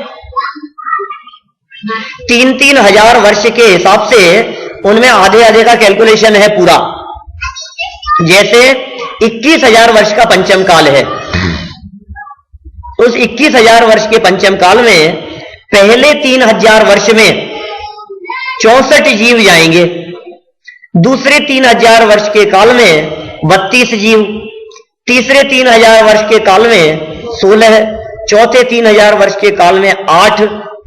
3-3 हजार वर्ष के हिसाब से उनमें आधे आधे का कैलकुलेशन है पूरा। जैसे 21,000 वर्ष का पंचम काल है, उस 21,000 वर्ष के पंचम काल में पहले 3,000 वर्ष में 64 जीव जाएंगे। दूसरे 3000 वर्ष के काल में 32 जीव, तीसरे 3000 वर्ष के काल में 16, चौथे 3000 वर्ष के काल में 8,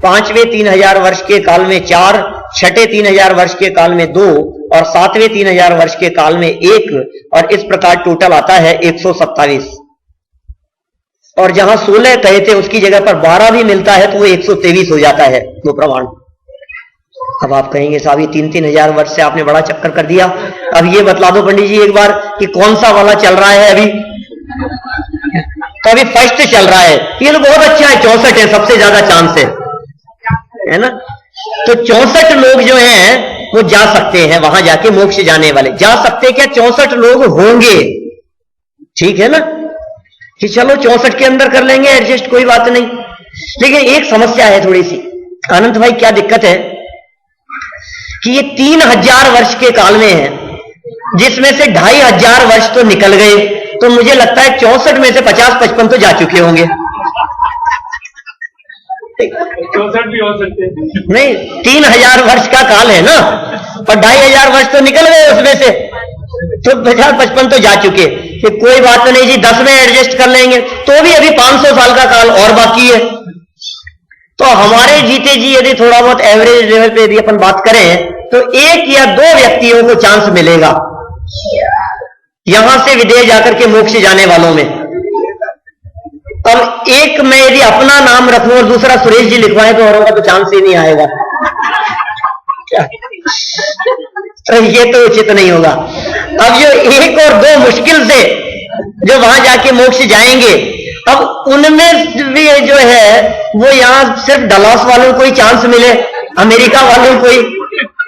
पांचवें 3000 वर्ष के काल में 4, छठे 3000 वर्ष के काल में 2 और सातवें 3000 वर्ष के काल में 1, और इस प्रकार टोटल आता है 127। और जहां 16 कहे थे उसकी जगह पर 12 भी मिलता है तो वो 123 हो जाता है वो प्रमाण। अब आप कहेंगे साहब ये 3-3 हजार वर्ष से आपने बड़ा चक्कर कर दिया, अब ये बतला दो पंडित जी एक बार कि कौन सा वाला चल रहा है अभी। तो अभी फर्स्ट चल रहा है, ये तो बहुत अच्छा है, 64 है, सबसे ज्यादा चांस है ना। तो 64 लोग जो हैं वो जा सकते हैं, वहां जाके मोक्ष जाने वाले जा सकते, क्या 64 लोग होंगे, ठीक है ना, कि चलो 64 के अंदर कर लेंगे एडजस्ट, कोई बात नहीं। लेकिन एक समस्या है थोड़ी सी, अनंत भाई क्या दिक्कत है कि ये 3000 वर्ष के काल में है, जिसमें से 2500 वर्ष तो निकल गए, तो मुझे लगता है 64 में से 50-55 तो जा चुके होंगे। 64 भी हो सकते हैं, नहीं 3000 वर्ष का काल है ना, और 2500 वर्ष तो निकल गए उसमें से, तो 50-55 तो जा चुके। कि कोई बात नहीं जी 10 में एडजस्ट कर लेंगे, तो भी अभी 500 साल का काल और बाकी है। तो हमारे जीते जी यदि थोड़ा बहुत एवरेज लेवल पे यदि अपन बात करें तो 1 या 2 व्यक्तियों को चांस मिलेगा यहां से विदेश जाकर के मोक्ष जाने वालों में। अब एक में यदि अपना नाम रखूं और दूसरा सुरेश जी लिखवाएं तो औरों का तो चांस ही नहीं आएगा, क्या? तो ये तो उचित नहीं होगा। अब जो 1 और 2 मुश्किल से जो वहां जाके मोक्ष जाएंगे, अब उनमें भी जो है वो यहां सिर्फ डलास वालों को ही चांस मिले, अमेरिका वालों को ही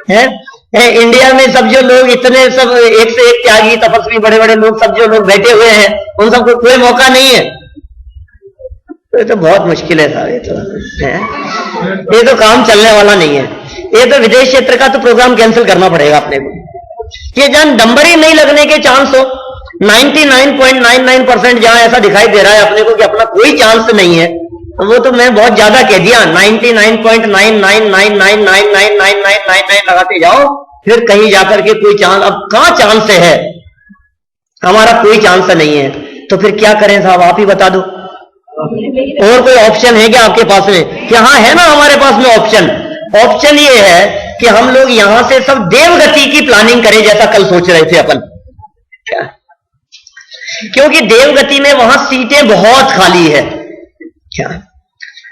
है, इंडिया में सब जो लोग इतने सब एक से एक त्यागी तपस्वी बड़े बड़े लोग सब जो लोग बैठे हुए हैं उन सबको कोई मौका नहीं है। तो ये तो बहुत मुश्किल है साहब, ये तो है, ये तो काम चलने वाला नहीं है। ये तो विदेश क्षेत्र का तो प्रोग्राम कैंसिल करना पड़ेगा अपने को, कि जहां नंबर ही नहीं लगने के चांस हो, 99.99% जहां ऐसा दिखाई दे रहा है अपने को कि अपना कोई चांस नहीं है, तो वो तो मैं बहुत ज्यादा कह दिया, 99.9999999999 लगाते जाओ, फिर कहीं जाकर के कोई चांस, अब कहां चांस है, हमारा कोई चांस नहीं है। तो फिर क्या करें साहब, आप ही बता दो, और कोई ऑप्शन है क्या आपके पास में? कि हाँ है ना हमारे पास में ऑप्शन। ऑप्शन ये है कि हम लोग यहां से सब देवगति की प्लानिंग करें, जैसा कल सोच रहे थे अपन, क्या? क्योंकि देवगति में वहां सीटें बहुत खाली है, क्या?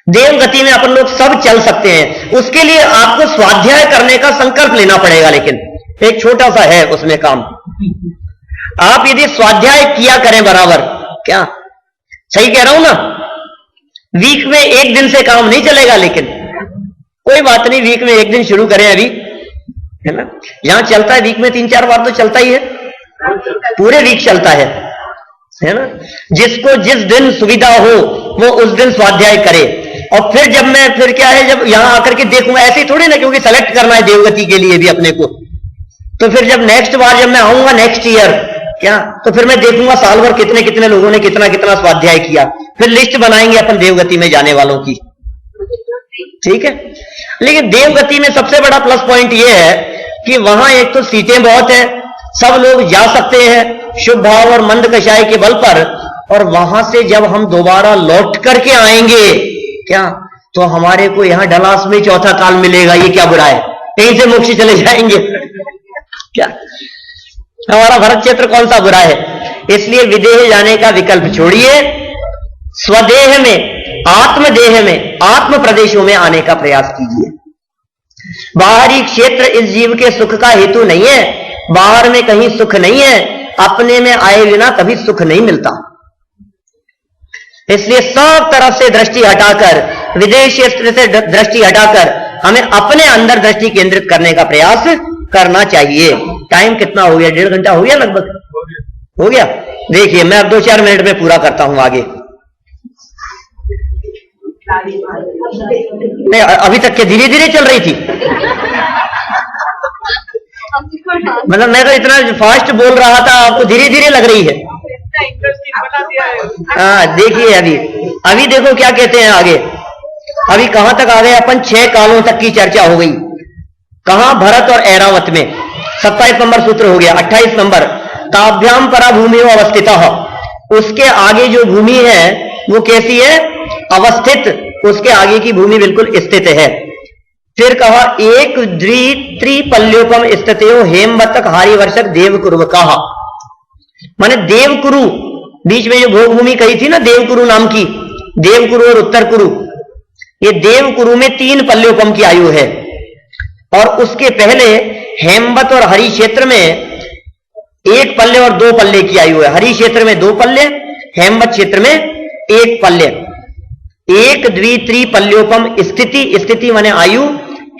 देवगति में अपन लोग सब चल सकते हैं। उसके लिए आपको स्वाध्याय करने का संकल्प लेना पड़ेगा, लेकिन एक छोटा सा है उसमें काम। आप यदि स्वाध्याय किया करें बराबर, क्या सही कह रहा हूं ना, वीक में 1 दिन से काम नहीं चलेगा, लेकिन कोई बात नहीं, वीक में 1 दिन शुरू करें अभी, है ना, यहां चलता है वीक में 3-4 बार तो चलता ही है, पूरे वीक चलता है ना। जिसको जिस दिन सुविधा हो वो उस दिन स्वाध्याय करे। और फिर जब मैं फिर क्या है, जब यहां आकर के देखूंगा, ऐसे ही थोड़ी ना, क्योंकि सेलेक्ट करना है देवगति के लिए भी अपने को, तो फिर जब नेक्स्ट बार जब मैं आऊंगा नेक्स्ट ईयर, क्या, तो फिर मैं देखूंगा साल भर कितने कितने लोगों ने कितना कितना स्वाध्याय किया, फिर लिस्ट बनाएंगे अपन देवगति में जाने वालों की, ठीक है। लेकिन देवगति में सबसे बड़ा प्लस पॉइंट यह है कि वहां एक तो सीटें बहुत है, सब लोग जा सकते हैं शुभ भाव और मंद कषाय के बल पर, और वहां से जब हम दोबारा लौट करके आएंगे, क्या, तो हमारे को यहां डलास में चौथा काल मिलेगा। ये क्या बुरा है, कहीं से मोक्ष चले जाएंगे, क्या, हमारा भरत क्षेत्र कौन सा बुरा है। इसलिए विदेह जाने का विकल्प छोड़िए, स्वदेह में, आत्मदेह में, आत्म प्रदेशों में आने का प्रयास कीजिए। बाहरी क्षेत्र इस जीव के सुख का हेतु नहीं है, बाहर में कहीं सुख नहीं है, अपने में आए बिना कभी सुख नहीं मिलता। इसलिए सब तरफ से दृष्टि हटाकर, विदेश क्षेत्र से दृष्टि हटाकर हमें अपने अंदर दृष्टि केंद्रित करने का प्रयास करना चाहिए। टाइम कितना हो गया? 1.5 घंटा हो गया लगभग, हो गया। देखिए मैं अब 2-4 मिनट में पूरा करता हूं आगे। नहीं अभी तक के धीरे धीरे चल रही थी, मतलब मैं तो इतना फास्ट बोल रहा था, आपको धीरे धीरे लग रही है। हाँ देखिए अभी देखो क्या कहते हैं आगे। अभी कहां तक आ गए अपन? 6 कालों तक की चर्चा हो गई। कहां? भरत और ऐरावत में। 27 नंबर सूत्र हो गया। 28 नंबर, ताभ्याम परा भूमि अवस्थितः, उसके आगे जो भूमि है वो कैसी है? अवस्थित, उसके आगे की भूमि बिल्कुल स्थित है। फिर कहा एक त्रिपल्योपम स्थितो हेमवतक हारी वर्षक देवकुरु कहा, माने देवकुरु, बीच में जो भोग भूमि कही थी ना देवकुरु नाम की, देवकुरु और उत्तर कुरु, ये देवकुरु में 3 पल्योपम की आयु है। और उसके पहले हेमवत और हरि क्षेत्र में 1 पल्ले और 2 पल्ले की आयु है। हरि क्षेत्र में 2 पल्ले, हेमवत क्षेत्र में 1 पल्ले। एक त्रिपल्योपम स्थिति, स्थिति माने आयु,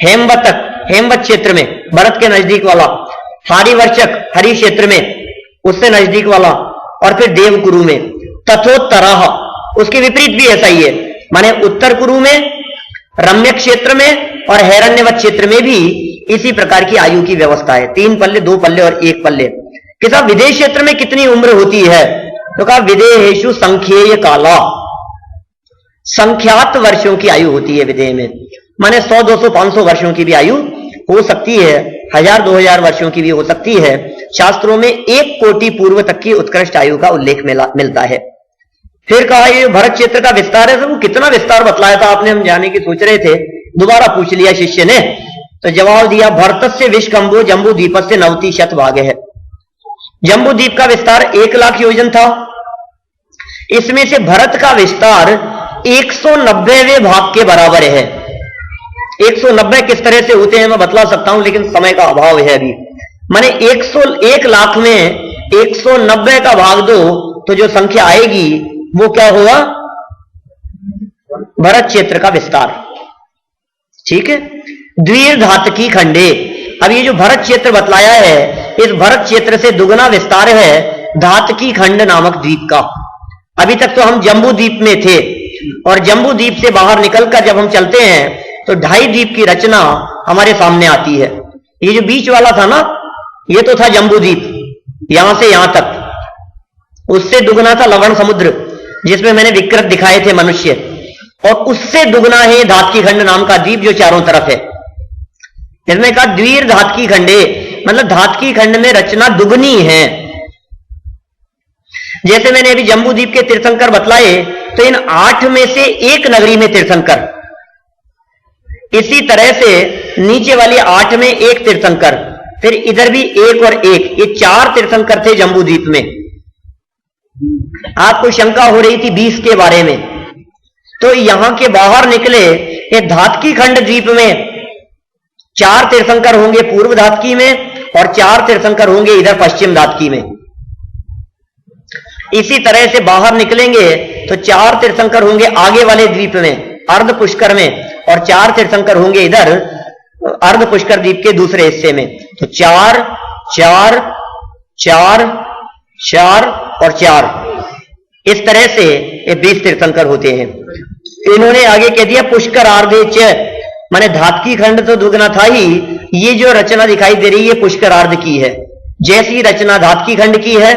हेमवतक, हेमवत क्षेत्र में भरत के नजदीक वाला, हारिवर्षक हरि क्षेत्र में उससे नजदीक वाला, और फिर देवकुरु में। तथोत्तरः, उसके विपरीत भी ऐसा ही है, माने उत्तर कुरु में, रम्य क्षेत्र में और हैरण्यवत क्षेत्र में भी इसी प्रकार की आयु की व्यवस्था है। 3 पल्ले, 2 पल्ले और 1 पल्ले। कि साहब विदेह क्षेत्र में कितनी उम्र होती है? तो कहा विदेहेषु संख्येय काला, संख्यात वर्षों की आयु होती है विदेह में, माने 100, 200, 500 वर्षों की भी आयु हो सकती है, 1000, 2000 वर्षों की भी हो सकती है। शास्त्रों में 1 कोटि पूर्व तक की उत्कृष्ट आयु का उल्लेख मिलता है। फिर कहा ये भरत क्षेत्र का विस्तार है, वो कितना विस्तार बतलाया था आपने, हम जाने की सोच रहे थे, दोबारा पूछ लिया शिष्य ने, तो जवाब दिया भरत से विश्वकंभो जम्बू द्वीप से 90 शत भाग है। जम्बू द्वीप का विस्तार 1 लाख योजन था, इसमें से भरत का विस्तार 190वें भाग के बराबर है। 190 किस तरह से होते हैं मैं बतला सकता हूं, लेकिन समय का अभाव है अभी। माने 1 लाख में 190 का भाग दो तो जो संख्या आएगी वो क्या होगा? भरत क्षेत्र का विस्तार। ठीक है। द्विर्धातकी खंडे, अब ये जो भरत क्षेत्र बतलाया है, इस भरत क्षेत्र से दुगना विस्तार है धातकी खंड नामक द्वीप का। अभी तक तो हम जम्बू द्वीप में थे, और जम्बू द्वीप से बाहर निकलकर जब हम चलते हैं तो 2.5 द्वीप की रचना हमारे सामने आती है। ये जो बीच वाला था ना, ये तो था जम्बू द्वीप, यहां से यहां तक। उससे दुगना था लवण समुद्र, जिसमें मैंने विकृत दिखाए थे मनुष्य, और उससे दुगना है धातकी खंड नाम का द्वीप जो चारों तरफ है। इसमें कहा द्वीर धातकी खंडे, मतलब धातकी खंड में रचना दुगनी है। जैसे मैंने अभी जम्बू द्वीप के तीर्थंकर बतलाए, तो इन 8 में से 1 नगरी में तीर्थंकर, इसी तरह से नीचे वाली 8 में 1 तीर्थंकर, फिर इधर भी 1 और 1, ये 4 तीर्थंकर थे जम्बू द्वीप में। आपको शंका हो रही थी 20 के बारे में, तो यहां के बाहर निकले ये धातकी खंड द्वीप में 4 तीर्थंकर होंगे पूर्व धातकी में, और 4 तीर्थंकर होंगे इधर पश्चिम धातकी में। इसी तरह से बाहर निकलेंगे तो 4 तीर्थंकर होंगे आगे वाले द्वीप में अर्ध पुष्कर में, और 4 तीर्थंकर होंगे इधर अर्ध पुष्कर द्वीप के दूसरे हिस्से में। तो 4, 4, 4, 4 और 4, इस तरह से ये 20 तीर्थंकर होते हैं। इन्होंने आगे कह दिया पुष्कर आर्धे च, माने धातकी खंड तो दुगना था ही, ये जो रचना दिखाई दे रही है पुष्कर आर्ध की है। जैसी रचना धातकी खंड की है,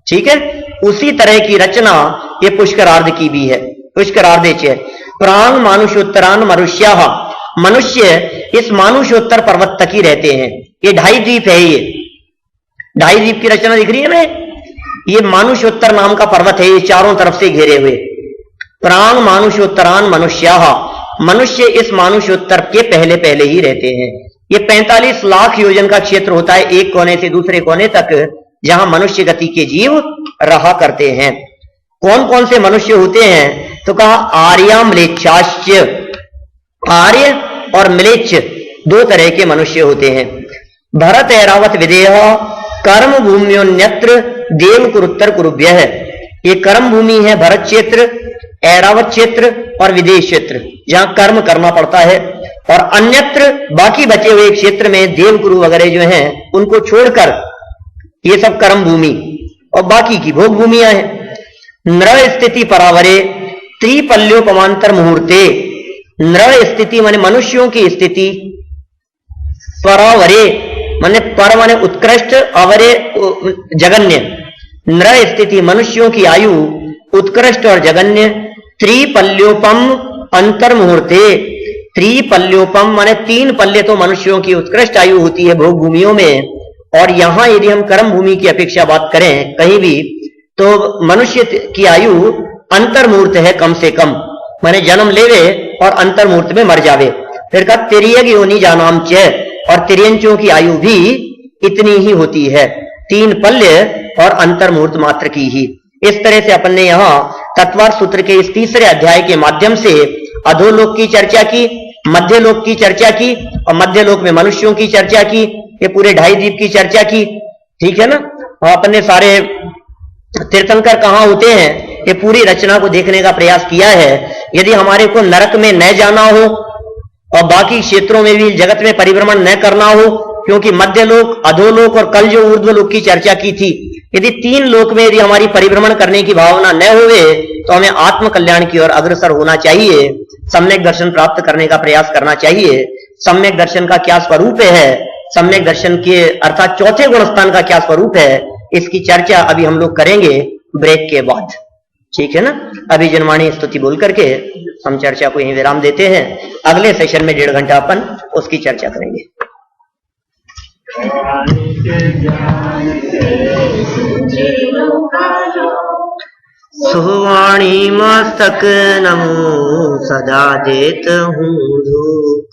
ठीक है, उसी तरह की रचना ये पुष्करार्ध की भी है। पुष्करार्धे च प्रांग मानुषोत्तरान मनुष्या, मनुष्य इस मानुषोत्तर पर्वत तक ही रहते हैं। ये 2.5 द्वीप है, ये 2.5 द्वीप की रचना दिख रही है ना, ये मानुषोत्तर नाम का पर्वत है, ये चारों तरफ से घेरे हुए। प्रांग मानुषोत्तरान मनुष्या, मनुष्य इस मानुषोत्तर के पहले पहले ही रहते हैं। ये 45 लाख योजन का क्षेत्र होता है, एक कोने से दूसरे कोने तक, जहां मनुष्य गति के जीव रहा करते हैं। कौन कौन से मनुष्य होते हैं? तो कहा आर्या म्लेच्छाश्च, आर्य और म्लेच्छ 2 तरह के मनुष्य होते हैं। भरत ऐरावत विदेह कर्म भूम्योन्यत्र देव कुरुत्तर कुरुभ्य है। ये कर्म भूमि है भरत क्षेत्र, ऐरावत क्षेत्र और विदेश क्षेत्र, जहां कर्म करना पड़ता है, और अन्यत्र बाकी बचे हुए क्षेत्र में देवकुरु वगैरह जो हैं उनको छोड़कर ये सब कर्म भूमि, और बाकी की भोग भूमियां हैं। नृ स्थिति परावरे त्रिपल्योपमांतर मुहूर्ते, नृ स्थिति माने मनुष्यों की स्थिति, परावरे माने पर माने उत्कृष्ट, अवरे जगन्य। नृ स्थिति मनुष्यों की आयु उत्कृष्ट और जगन्य, त्रिपल्योपम अंतर मुहूर्ते, त्रिपल्योपम माने 3 पल्ले तो मनुष्यों की उत्कृष्ट आयु होती है भोग भूमियों में। और यहां यदि हम कर्म भूमि की अपेक्षा बात करें कहीं भी, तो मनुष्य की आयु अंतर्मूर्त है कम से कम, माने जन्म लेवे और अंतर्मूर्त में मर जावे। फिर कहा तिर्यक योनि जानाम च, और तिर्यंचों की आयु भी इतनी ही होती है, 3 पल्य और अंतर्मूर्त मात्र की ही। इस तरह से अपन ने यहाँ तत्वार्थ सूत्र के इस तीसरे अध्याय के माध्यम से अधोलोक की चर्चा की, मध्यलोक की चर्चा की, और मध्यलोक में मनुष्यों की चर्चा की, ये पूरे 2.5 द्वीप की चर्चा की। ठीक है ना। और अपन ने सारे तीर्थंकर कहाँ होते हैं ये पूरी रचना को देखने का प्रयास किया है। यदि हमारे को नरक में न जाना हो और बाकी क्षेत्रों में भी जगत में परिभ्रमण न करना हो, क्योंकि मध्यलोक, अधोलोक और कल जो ऊर्ध्वलोक की चर्चा की थी, यदि 3 लोक में यदि हमारी परिभ्रमण करने की भावना न होवे तो हमें आत्म कल्याण की ओर अग्रसर होना चाहिए, सम्यक दर्शन प्राप्त करने का प्रयास करना चाहिए। सम्यक दर्शन का क्या स्वरूप है, सम्यक दर्शन के अर्थात चौथे गुणस्थान का क्या स्वरूप है, इसकी चर्चा अभी हम लोग करेंगे ब्रेक के बाद। ठीक है ना। अभी जनवाणी स्तुति बोल करके हम चर्चा को यहीं विराम देते हैं। अगले सेशन में 1.5 घंटा अपन उसकी चर्चा करेंगे। सुवाणी मस्तक नमो सदा देत हूँ धूप।